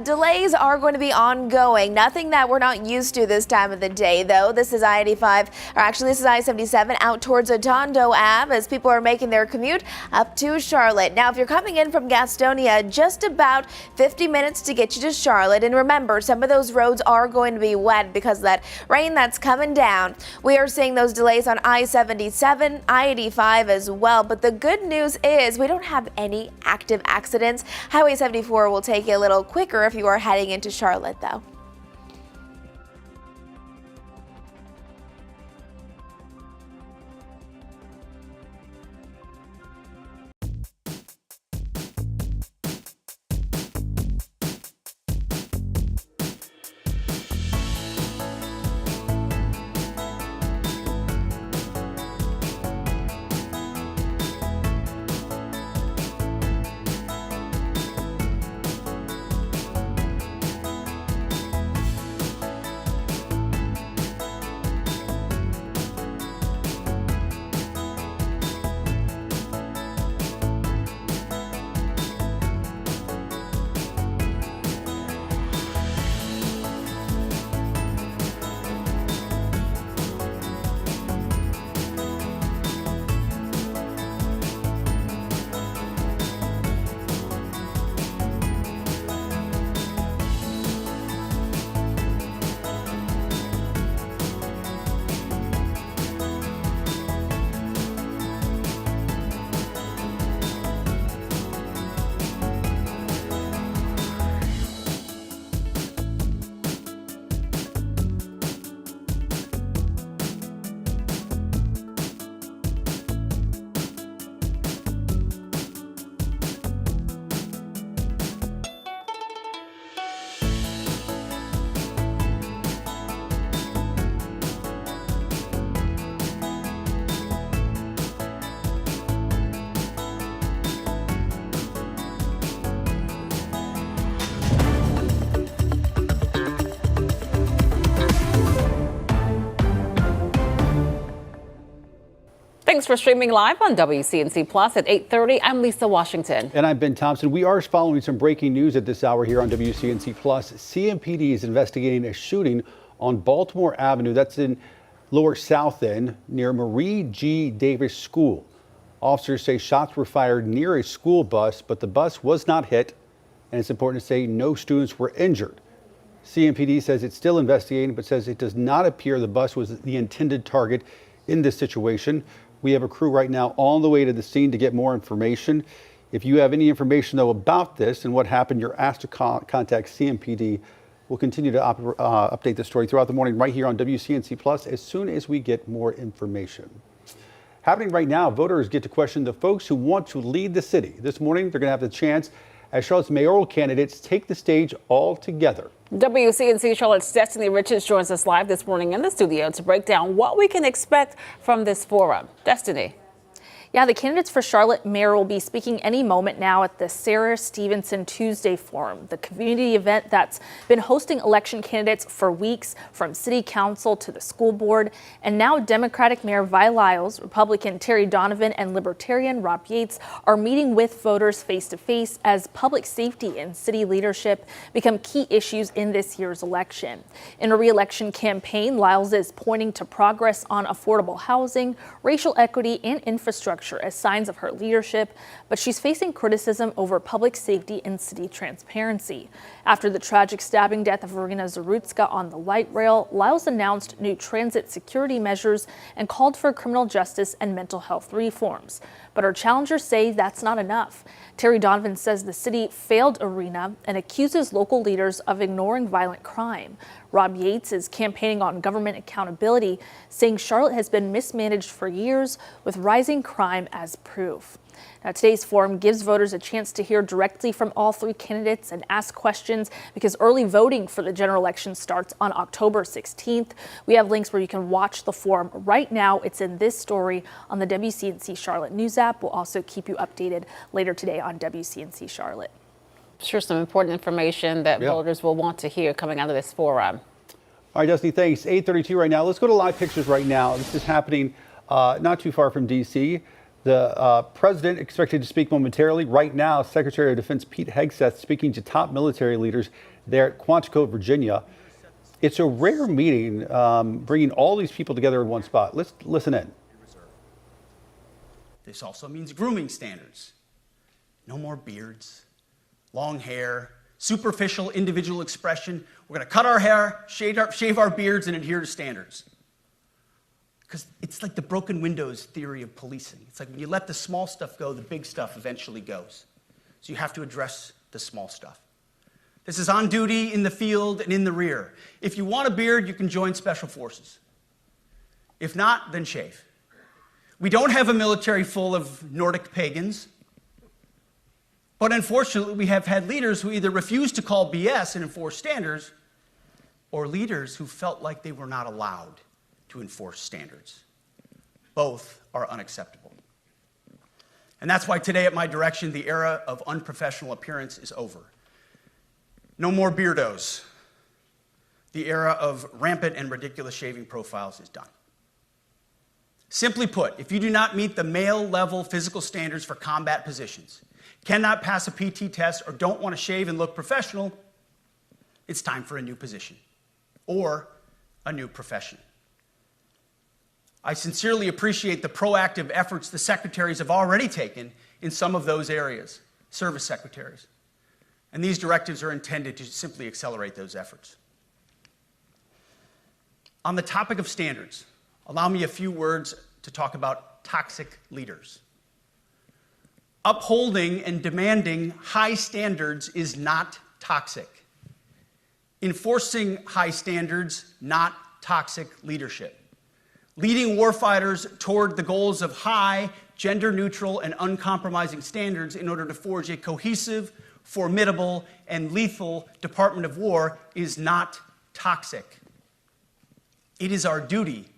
Delays are going to be ongoing. Nothing that we're not used to this time of the day, though. This is I-85, or actually this is I-77 out towards Atondo Ave as people are making their commute up to Charlotte. Now, if you're coming in from Gastonia, just about 50 minutes to get you to Charlotte. And remember, some of those roads are going to be wet because of that rain that's coming down. We are seeing those delays on I-77, I-85 as well. But the good news is we don't have any active accidents. Highway 74 will take you a little quicker if you are heading into Charlotte, though. for streaming live on WCNC Plus at 8:30. I'm Lisa Washington. And I'm Ben Thompson. We are following some breaking news at this hour here on WCNC Plus. CMPD is investigating a shooting on Baltimore Avenue. That's in Lower South End near Marie G. Davis School. Officers say shots were fired near a school bus, but the bus was not hit. And it's important to say no students were injured. CMPD says it's still investigating, but says it does not appear the bus was the intended target in this situation. We have a crew right now on the way to the scene to get more information. If you have any information, though, about this and what happened, you're asked to contact CMPD. We'll continue to update the story throughout the morning right here on WCNC Plus as soon as we get more information. Happening right now, voters get to question the folks who want to lead the city. This morning, they're going to have the chance as Charlotte's mayoral candidates take the stage all together. WCNC Charlotte's Destiny Richards joins us live this morning in the studio to break down what we can expect from this forum. Destiny. Yeah, the candidates for Charlotte mayor will be speaking any moment now at the Sarah Stevenson Tuesday Forum, the community event that's been hosting election candidates for weeks, from city council to the school board. And now Democratic Mayor Vi Lyles, Republican Terry Donovan, and Libertarian Rob Yates are meeting with voters face to face as public safety and city leadership become key issues in this year's election. In a re-election campaign, Lyles is pointing to progress on affordable housing, racial equity, and infrastructure as signs of her leadership, but she's facing criticism over public safety and city transparency. After the tragic stabbing death of Verena Zarutska on the light rail, Lyles announced new transit security measures and called for criminal justice and mental health reforms. But her challengers say that's not enough. Terry Donovan says the city failed Arena and accuses local leaders of ignoring violent crime. Rob Yates is campaigning on government accountability, saying Charlotte has been mismanaged for years with rising crime as proof. Now, today's forum gives voters a chance to hear directly from all three candidates and ask questions because early voting for the general election starts on October 16th. We have links where you can watch the forum right now. It's in this story on the WCNC Charlotte News app. We'll also keep you updated later today on WCNC Charlotte. Sure, some important information that voters will want to hear coming out of this forum. All right, Destiny, thanks. 8:32 right now. Let's go to live pictures right now. This is happening not too far from D.C. The president expected to speak momentarily. Right now, Secretary of Defense Pete Hegseth speaking to top military leaders there at Quantico, Virginia. It's a rare meeting, bringing all these people together in one spot. Let's listen in. This also means grooming standards. No more beards, long hair, superficial individual expression. We're going to cut our hair, shave our beards, and adhere to standards. Because it's like the broken windows theory of policing. It's like when you let the small stuff go, the big stuff eventually goes. So you have to address the small stuff. This is on duty, in the field, and in the rear. If you want a beard, you can join Special Forces. If not, then shave. We don't have a military full of Nordic pagans. But unfortunately, we have had leaders who either refuse to call BS and enforce standards, or leaders who felt like they were not allowed to enforce standards. Both are unacceptable. And that's why today, at my direction, the era of unprofessional appearance is over. No more beardos. The era of rampant and ridiculous shaving profiles is done. Simply put, if you do not meet the male-level physical standards for combat positions, cannot pass a PT test, or don't want to shave and look professional, it's time for a new position or a new profession. I sincerely appreciate the proactive efforts the secretaries have already taken in some of those areas, service secretaries. And these directives are intended to simply accelerate those efforts. On the topic of standards, allow me a few words to talk about toxic leaders. Upholding and demanding high standards is not toxic. Enforcing high standards, not toxic leadership. Leading warfighters toward the goals of high, gender-neutral, and uncompromising standards in order to forge a cohesive, formidable, and lethal Department of War is not toxic. It is our duty,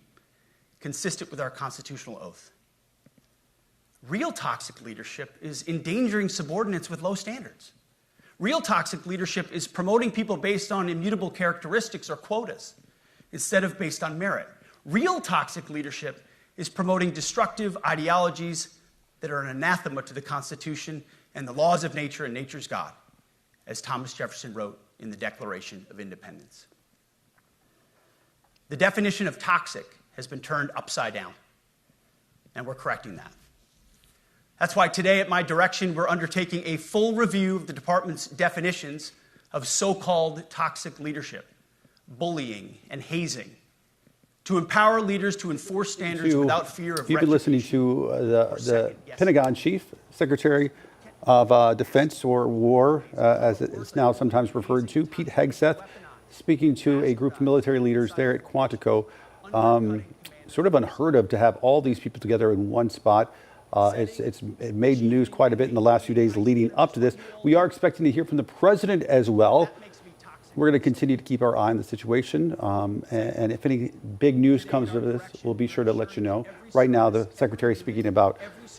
consistent with our constitutional oath. Real toxic leadership is endangering subordinates with low standards. Real toxic leadership is promoting people based on immutable characteristics or quotas instead of based on merit. Real toxic leadership is promoting destructive ideologies that are an anathema to the Constitution and the laws of nature and nature's God, as Thomas Jefferson wrote in the Declaration of Independence. The definition of toxic has been turned upside down, and we're correcting that. That's why today, at my direction, we're undertaking a full review of the department's definitions of so-called toxic leadership, bullying, and hazing, to empower leaders to enforce standards without fear of You've been listening to the Pentagon Chief Secretary of Defense or War, as it's now sometimes referred to, Pete Hegseth, speaking to a group of military leaders there at Quantico. Sort of unheard of to have all these people together in one spot. It made news quite a bit in the last few days leading up to this. We are expecting to hear from the president as well. We're going to continue to keep our eye on the situation. And if any big news comes of this, we'll be sure to let you know. Right now, the secretary is speaking about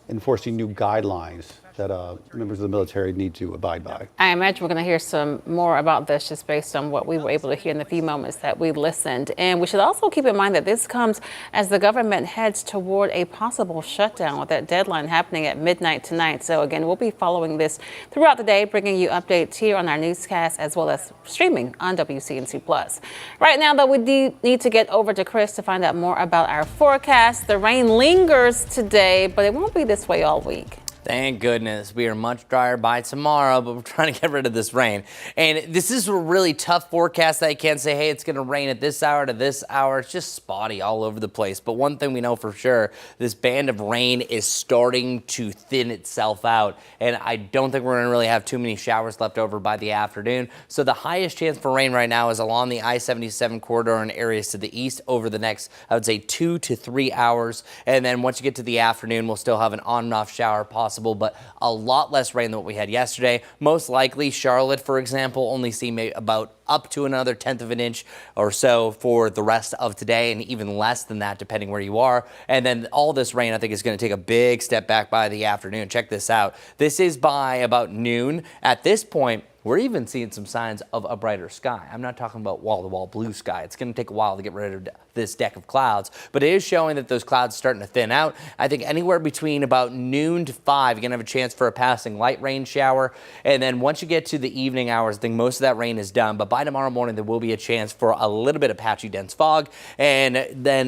enforcing new guidelines that members of the military need to abide by. I imagine we're going to hear some more about this just based on what we were able to hear in the few moments that we listened. And we should also keep in mind that this comes as the government heads toward a possible shutdown, with that deadline happening at midnight tonight. So again, we'll be following this throughout the day, bringing you updates here on our newscast as well as streaming on WCNC Plus. Right now, though, we need to get over to Chris to find out more about our forecast. The rain lingers today, but it won't be this way all week. Thank goodness. We are much drier by tomorrow, but we're trying to get rid of this rain. And this is a really tough forecast that I can't say, hey, it's going to rain at this hour to this hour. It's just spotty all over the place. But one thing we know for sure, this band of rain is starting to thin itself out. And I don't think we're going to really have too many showers left over by the afternoon. So the highest chance for rain right now is along the I-77 corridor in areas to the east over the next, I would say, 2 to 3 hours. And then once you get to the afternoon, we'll still have an on and off shower possible, but a lot less rain than what we had yesterday. Most likely, Charlotte, for example, only see maybe about up to another 1/10 of an inch or so for the rest of today, and even less than that depending where you are. And then all this rain, I think, is going to take a big step back by the afternoon. Check this out. This is by about noon. At this point, we're even seeing some signs of a brighter sky. I'm not talking about wall-to-wall blue sky. It's going to take a while to get rid of this deck of clouds, but it is showing that those clouds are starting to thin out. I think anywhere between about noon to 5, you're going to have a chance for a passing light rain shower. And then once you get to the evening hours, I think most of that rain is done. But by tomorrow morning, there will be a chance for a little bit of patchy dense fog, and then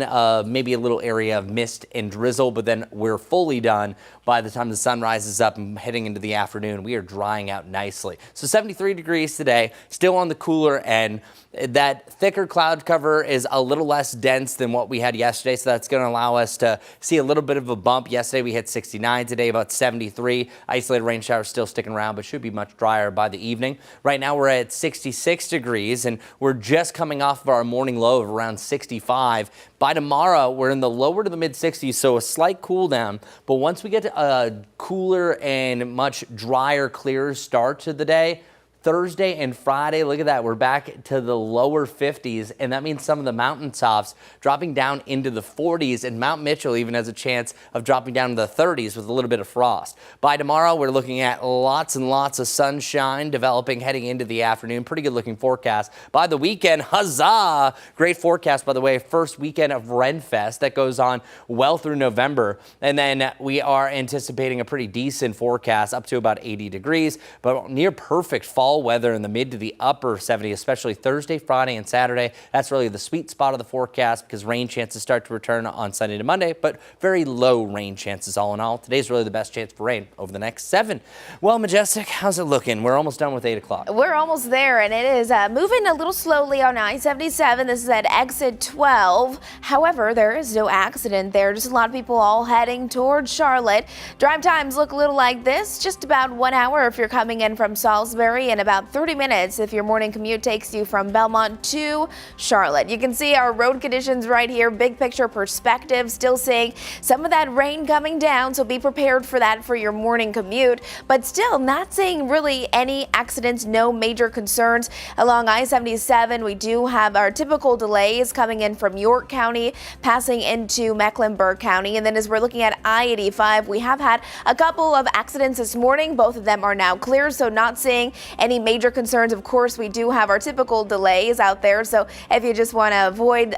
maybe a little area of mist and drizzle. But then we're fully done by the time the sun rises up and heading into the afternoon. We are drying out nicely. So 73 degrees today, still on the cooler end. That thicker cloud cover is a little less dense than what we had yesterday, so that's going to allow us to see a little bit of a bump. Yesterday we hit 69, today about 73. Isolated rain showers still sticking around, but should be much drier by the evening. Right now we're at 66 degrees, and we're just coming off of our morning low of around 65. By tomorrow, we're in the lower to the mid-60s, so a slight cool down. But once we get to a cooler and much drier, clearer start to the day, Thursday and Friday, look at that. We're back to the lower 50s, and that means some of the mountaintops dropping down into the 40s, and Mount Mitchell even has a chance of dropping down to the 30s with a little bit of frost. By tomorrow, we're looking at lots and lots of sunshine developing heading into the afternoon. Pretty good looking forecast. By the weekend, huzzah! Great forecast, by the way. First weekend of Renfest that goes on well through November. And then we are anticipating a pretty decent forecast up to about 80 degrees, but near perfect fall weather in the mid to the upper 70s, especially Thursday, Friday, and Saturday. That's really the sweet spot of the forecast because rain chances start to return on Sunday to Monday, but very low rain chances all in all. Today's really the best chance for rain over the next 7. Well, Majestic, how's it looking? We're almost done with 8 o'clock. We're almost there, and it is moving a little slowly on I-77. This is at exit 12. However, there is no accident there. Just a lot of people all heading towards Charlotte. Drive times look a little like this, just about 1 hour if you're coming in from Salisbury, and about 30 minutes if your morning commute takes you from Belmont to Charlotte. You can see our road conditions right here, big picture perspective, still seeing some of that rain coming down, so be prepared for that for your morning commute, but still not seeing really any accidents, no major concerns along I-77. We do have our typical delays coming in from York County, passing into Mecklenburg County, and then as we're looking at I-85, we have had a couple of accidents this morning. Both of them are now clear, so not seeing any major concerns. Of course, we do have our typical delays out there, so if you just want to avoid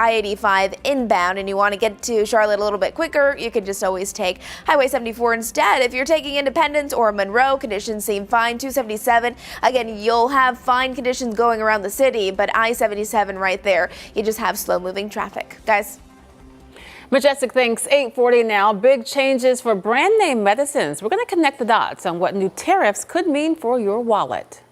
I-85 inbound and you want to get to Charlotte a little bit quicker, you can just always take Highway 74 instead. If you're taking Independence or Monroe, conditions seem fine. 277, again, you'll have fine conditions going around the city, but I-77 right there, you just have slow-moving traffic. Guys. Majestic thinks 8:40 now. Big changes for brand name medicines. We're going to connect the dots on what new tariffs could mean for your wallet.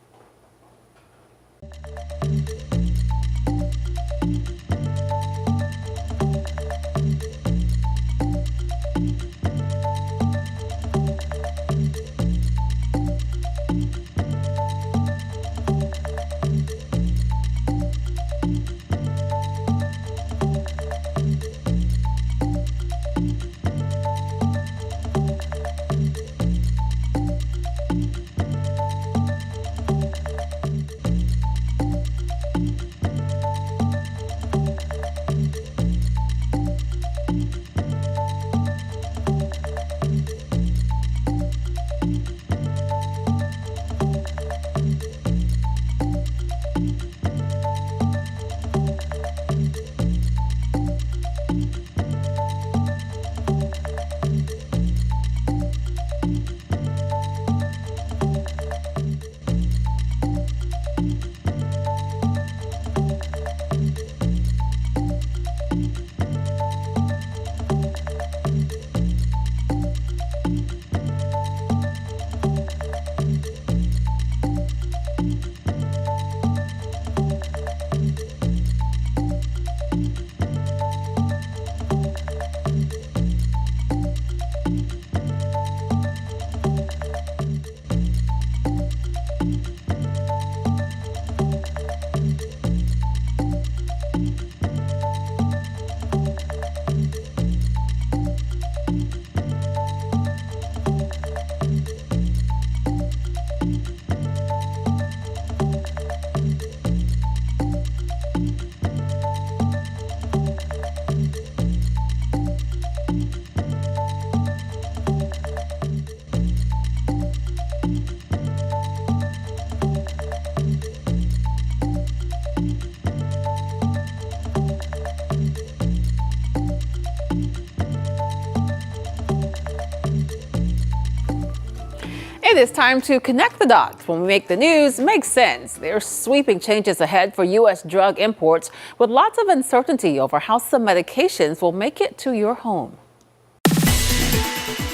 It is time to connect the dots. When we make the news make sense. There's sweeping changes ahead for U.S. drug imports with lots of uncertainty over how some medications will make it to your home.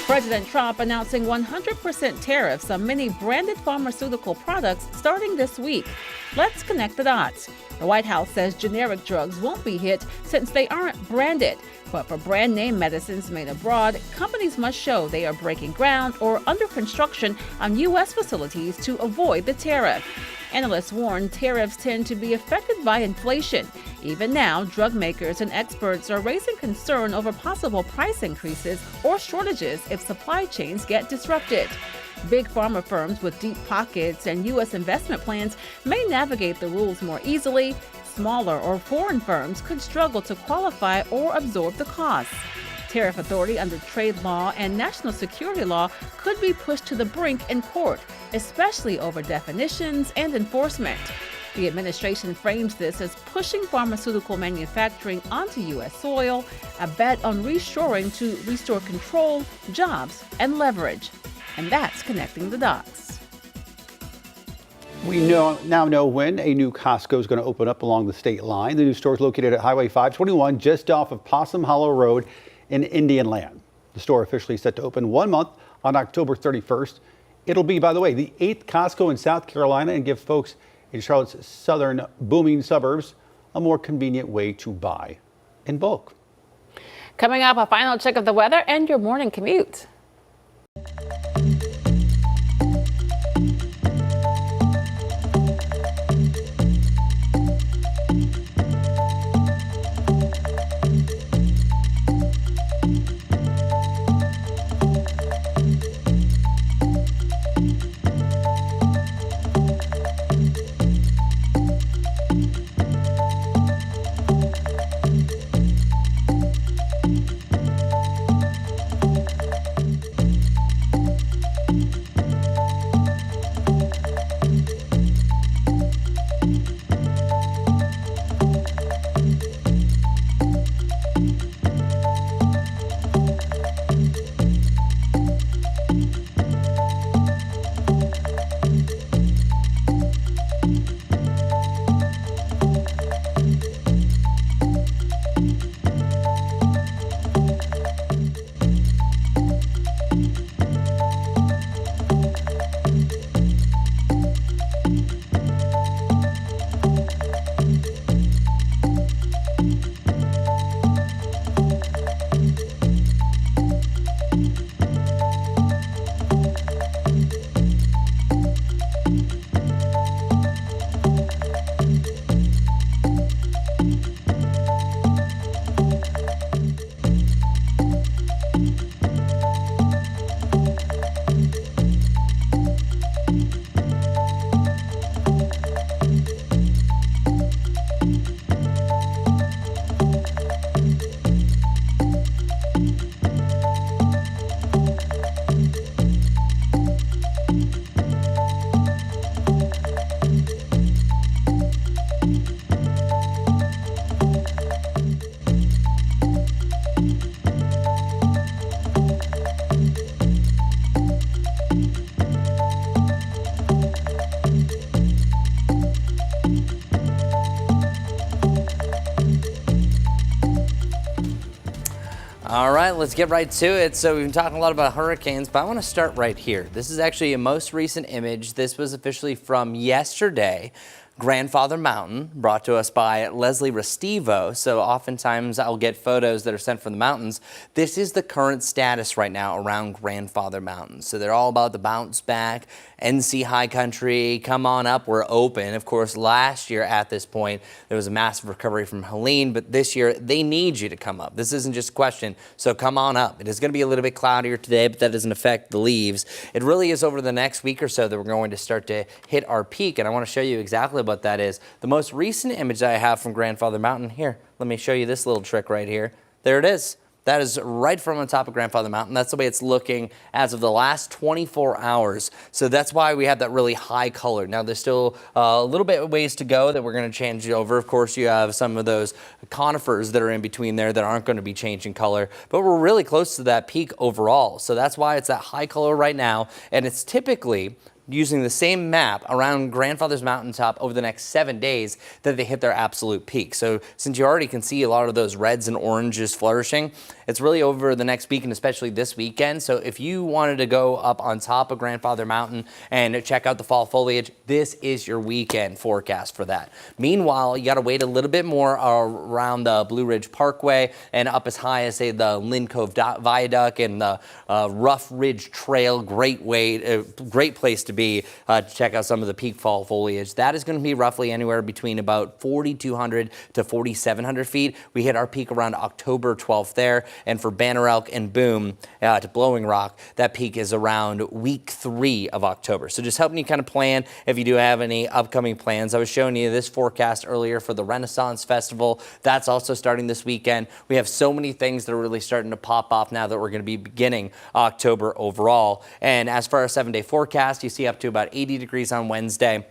President Trump announcing 100% tariffs on many branded pharmaceutical products starting this week. Let's connect the dots. The White House says generic drugs won't be hit since they aren't branded. But for brand name medicines made abroad, companies must show they are breaking ground or under construction on U.S. facilities to avoid the tariff. Analysts warn tariffs tend to be affected by inflation. Even now, drug makers and experts are raising concern over possible price increases or shortages if supply chains get disrupted. Big pharma firms with deep pockets and U.S. investment plans may navigate the rules more easily. Smaller or foreign firms could struggle to qualify or absorb the costs. Tariff authority under trade law and national security law could be pushed to the brink in court, especially over definitions and enforcement. The administration frames this as pushing pharmaceutical manufacturing onto U.S. soil, a bet on reshoring to restore control, jobs, and leverage. And that's connecting the dots. We now know when a new Costco is going to open up along the state line. The new store is located at Highway 521, just off of Possum Hollow Road in Indian Land. The store officially set to open 1 month on October 31st. It'll be, by the way, the 8th Costco in South Carolina and give folks in Charlotte's southern booming suburbs a more convenient way to buy in bulk. Coming up, a final check of the weather and your morning commute. right, let's get right to it. So we've been talking a lot about hurricanes, but I want to start right here. This is actually a most recent image. This was officially from yesterday. Grandfather Mountain, brought to us by Leslie Restivo. So oftentimes I'll get photos that are sent from the mountains. This is the current status right now around Grandfather Mountain. So they're all about the bounce back, NC High Country, come on up, we're open. Of course, last year at this point, there was a massive recovery from Helene, but this year they need you to come up. This isn't just a question, so come on up. It is going to be a little bit cloudier today, but that doesn't affect the leaves. It really is over the next week or so that we're going to start to hit our peak, and I want to show you exactly what that is. The most recent image that I have from Grandfather Mountain, here, let me show you this little trick right here. There it is. That is right from on top of Grandfather Mountain. That's the way it's looking as of the last 24 hours. So that's why we have that really high color. Now there's still a little bit of ways to go that we're going to change over. Of course, you have some of those conifers that are in between there that aren't going to be changing color, but we're really close to that peak overall. So that's why it's that high color right now. And it's typically using the same map around Grandfather's Mountaintop over the next 7 days that they hit their absolute peak. So since you already can see a lot of those reds and oranges flourishing, it's really over the next week and especially this weekend. So if you wanted to go up on top of Grandfather Mountain and check out the fall foliage, this is your weekend forecast for that. Meanwhile, you got to wait a little bit more around the Blue Ridge Parkway and up as high as, say, the Lynn Cove Viaduct and the Rough Ridge Trail. Great place to be to check out some of the peak fall foliage. That is going to be roughly anywhere between about 4,200 to 4,700 feet. We hit our peak around October 12th there. And for Banner Elk and Boom to Blowing Rock, that peak is around week 3 of October. So just helping you kind of plan if you do have any upcoming plans. I was showing you this forecast earlier for the Renaissance Festival. That's also starting this weekend. We have so many things that are really starting to pop off now that we're going to be beginning October overall. And as for our 7-day forecast, you see up to about 80 degrees on Wednesday.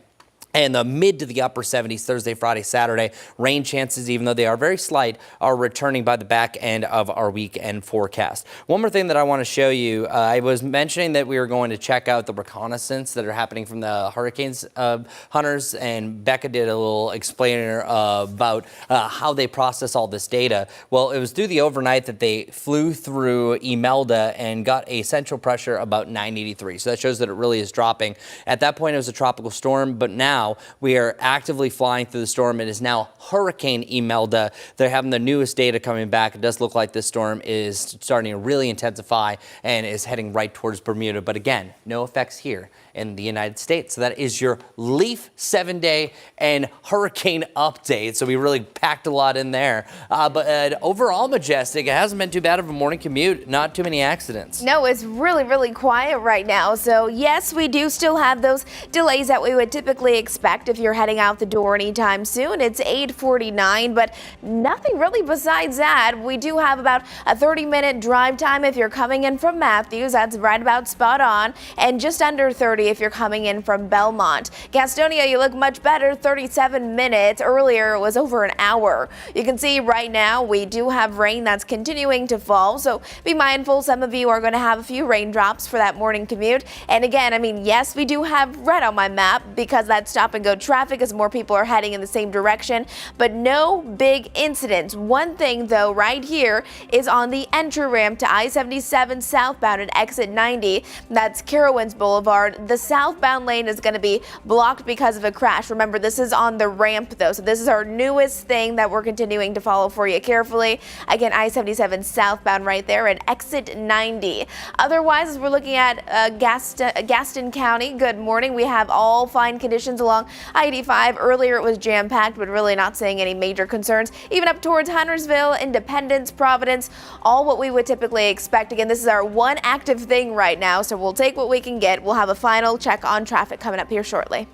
And the mid to the upper 70s Thursday, Friday, Saturday. Rain chances, even though they are very slight, are returning by the back end of our weekend forecast. One more thing that I want to show you. I was mentioning that we were going to check out the reconnaissance that are happening from the hurricanes hunters, and Becca did a little explainer about how they process all this data. Well, it was through the overnight that they flew through Imelda and got a central pressure about 983. So that shows that it really is dropping. At that point, it was a tropical storm, but now we are actively flying through the storm. It is now Hurricane Imelda. They're having the newest data coming back. It does look like this storm is starting to really intensify and is heading right towards Bermuda. But again, no effects here in the United States. So that is your Leaf 7-day and hurricane update. So we really packed a lot in there. But overall, Majestic, it hasn't been too bad of a morning commute. Not too many accidents. No, it's really, really quiet right now. So yes, we do still have those delays that we would typically expect if you're heading out the door anytime soon. It's 8:49, but nothing really besides that. We do have about a 30-minute drive time if you're coming in from Matthews. That's right about spot on. And just under 30 if you're coming in from Belmont. Gastonia, you look much better, 37 minutes. Earlier, it was over an hour. You can see right now we do have rain that's continuing to fall, so be mindful. Some of you are going to have a few raindrops for that morning commute. And again, I mean, yes, we do have red on my map because that's stop and go traffic as more people are heading in the same direction, but no big incidents. One thing though right here is on the entry ramp to I-77 southbound at exit 90. That's Carowinds Boulevard. The southbound lane is going to be blocked because of a crash. Remember, this is on the ramp though, so this is our newest thing that we're continuing to follow for you carefully. Again, I-77 southbound right there at exit 90. Otherwise, as we're looking at Gaston County, good morning. We have all fine conditions along I-85. Earlier it was jam-packed, but really not seeing any major concerns. Even up towards Huntersville, Independence, Providence, all what we would typically expect. Again, this is our one active thing right now, so we'll take what we can get. We'll have a final check on traffic coming up here shortly.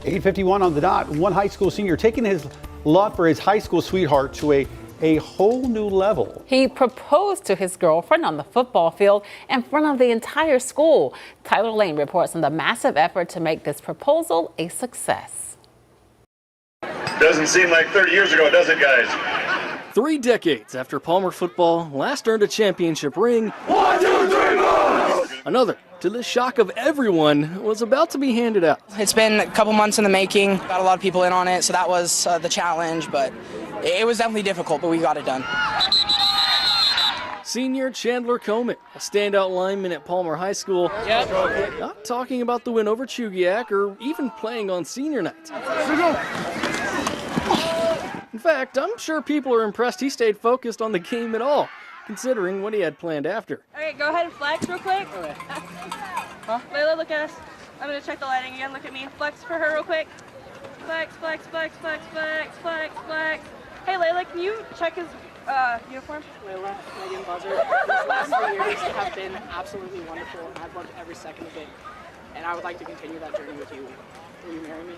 8:51 on the dot. One high school senior taking his love for his high school sweetheart to a whole new level. He proposed to his girlfriend on the football field in front of the entire school. Tyler Lane reports on the massive effort to make this proposal a success. Doesn't seem like 30 years ago, does it, guys? 3 decades after Palmer football last earned a championship ring, 1, 2, 3, more! Another, to the shock of everyone, was about to be handed out. It's been a couple months in the making. Got a lot of people in on it, so that was the challenge, but it was definitely difficult, but we got it done. Senior Chandler Comet, a standout lineman at Palmer High School, not talking about the win over Chugiak or even playing on senior night. In fact, I'm sure people are impressed he stayed focused on the game at all, considering what he had planned after. Okay, go ahead and flex real quick. Okay. Layla, look at us. I'm gonna check the lighting again. Look at me. Flex for her real quick. Flex, flex, flex, flex, flex, flex, flex. Hey, Layla, can you check his uniform? Layla, Megan Buzzer, these last 3 years have been absolutely wonderful, and I've loved every second of it. And I would like to continue that journey with you. Will you marry me?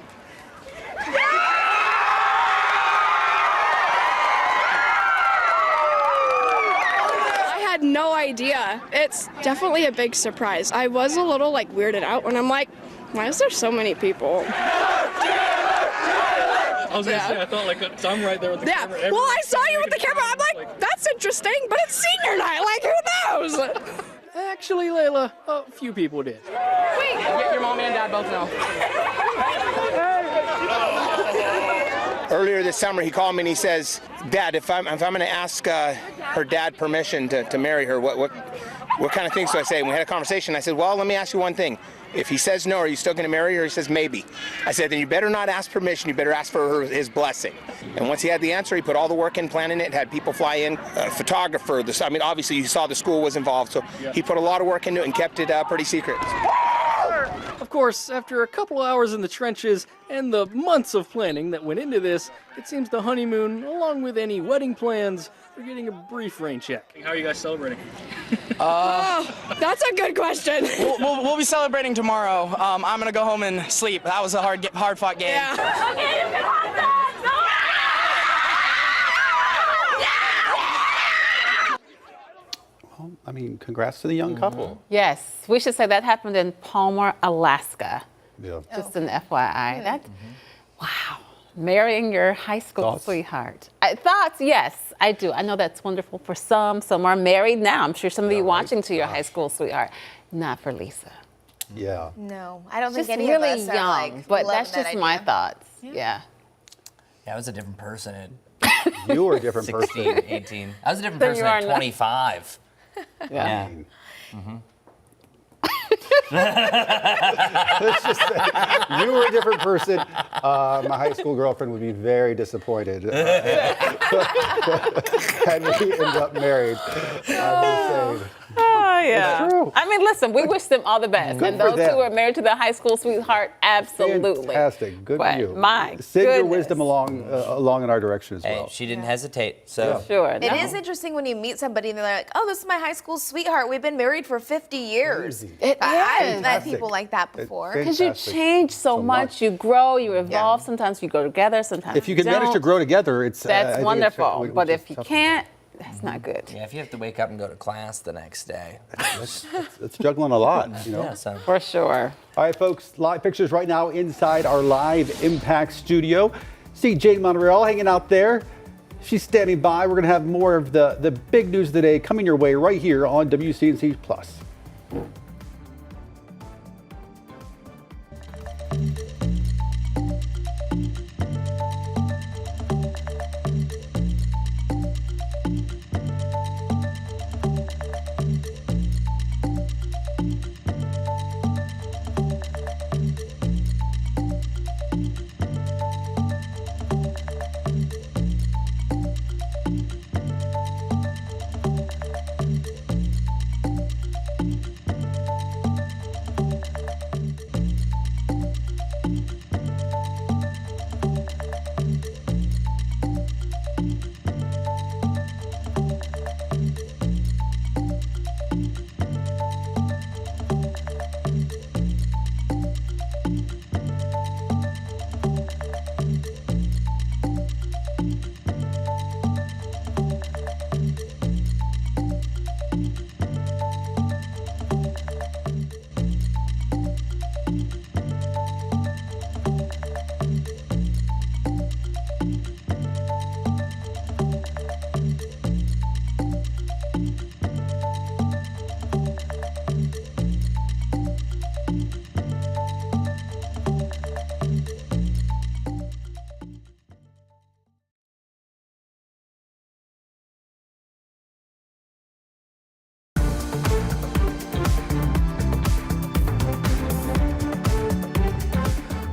I had no idea. It's definitely a big surprise. I was a little weirded out when I'm like, why is there so many people? I was gonna say, I thought I'm right there with the camera. Well, I saw you with the camera. I'm like, that's interesting, but it's senior night. Who knows? Actually, Layla, a few people did. Wait. Your mom and dad both know. Earlier this summer, he called me and he says, "Dad, if I'm going to ask her dad permission to marry her, what kind of things do I say?" And we had a conversation. I said, "Well, let me ask you one thing. If he says no, are you still going to marry her?" He says, "Maybe." I said, "Then you better not ask permission. You better ask for his blessing." And once he had the answer, he put all the work in planning it, had people fly in, photographer. Obviously, you saw the school was involved, so he put a lot of work into it and kept it pretty secret. Of course, after a couple hours in the trenches and the months of planning that went into this, it seems the honeymoon, along with any wedding plans, are getting a brief rain check. How are you guys celebrating? That's a good question. We'll be celebrating tomorrow. I'm gonna go home and sleep. That was a hard-fought game. Yeah. Okay, you can have that. Well, I mean, congrats to the young couple. Yes, we should say that happened in Palmer, Alaska. Yeah. Just an FYI. That's wow. Marrying your high school sweetheart. Thoughts? Yes, I do. I know that's wonderful for some. Some are married now. I'm sure some of you watching to your high school sweetheart. Not for Lisa. Yeah. No, I don't think Just any really of us young, are but loving that's that just my idea. thoughts. Yeah. Yeah, I was a different person at You were a different 16, person. 18. I was a different Then person you are at now. 25. Yeah. Let's just say, you were a different person. My high school girlfriend would be very disappointed had we end up married. I'm just saying. Oh, yeah. It's true. I mean, listen, we wish them all the best. Good and for those them. who are married to their high school sweetheart, absolutely. Fantastic. Good But for you. my Send your goodness. wisdom along in our direction as Hey, well. she didn't hesitate. So Sure. It is interesting when you meet somebody and they're like, "Oh, this is my high school sweetheart. We've been married for 50 years." It I've is. met people like that before. Because you change so much. You grow, you evolve. Sometimes you go together, sometimes If you can don't. manage to grow together, it's I That's think wonderful. it's But just if you tough. can't, that's not good. yeah, if you have to wake up and go to class the next day. It's juggling a lot, you know. Yeah, so. For sure. All right, folks, live pictures right now inside our live Impact studio. See Jane Monreal hanging out there. She's standing by. We're going to have more of the big news of the day coming your way right here on WCNC Plus.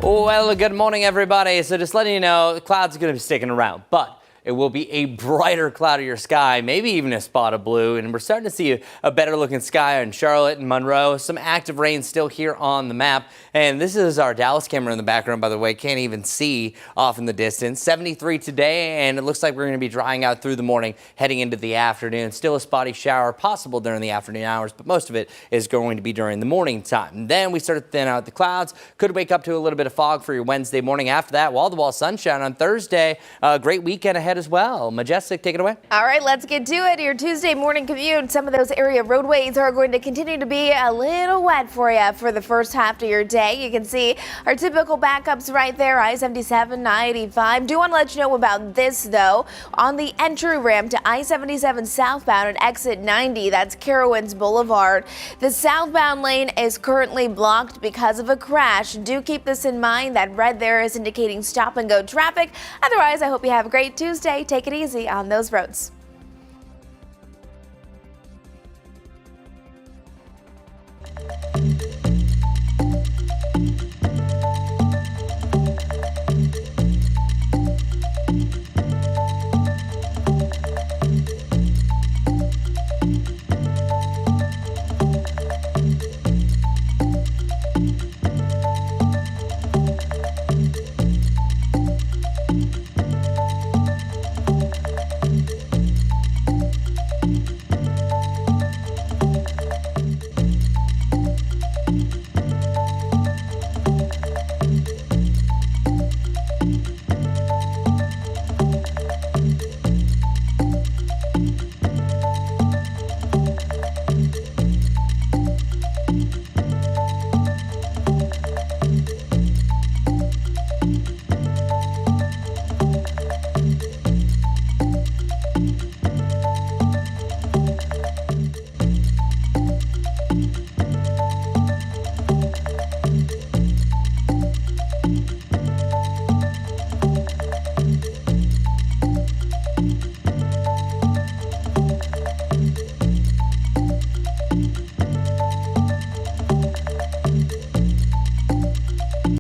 Well, good morning, everybody. So just letting you know, the clouds are going to be sticking around, but it will be a brighter, cloudier sky, maybe even a spot of blue. And we're starting to see a better looking sky in Charlotte and Monroe. Some active rain still here on the map. And this is our Dallas camera in the background, by the way. Can't even see off in the distance. 73 today, and it looks like we're going to be drying out through the morning, heading into the afternoon. Still a spotty shower possible during the afternoon hours, but most of it is going to be during the morning time. And then we start to thin out the clouds. Could wake up to a little bit of fog for your Wednesday morning. After that, wall-to-wall sunshine on Thursday. Great weekend ahead as well. Majestic, take it away. All right, let's get to it. Your Tuesday morning commute. Some of those area roadways are going to continue to be a little wet for you for the first half of your day. You can see our typical backups right there, I-77, I-85. Do want to let you know about this, though. On the entry ramp to I-77 southbound at exit 90, that's Carowinds Boulevard. The southbound lane is currently blocked because of a crash. Do keep this in mind. That red there is indicating stop and go traffic. Otherwise, I hope you have a great Tuesday. Take it easy on those roads.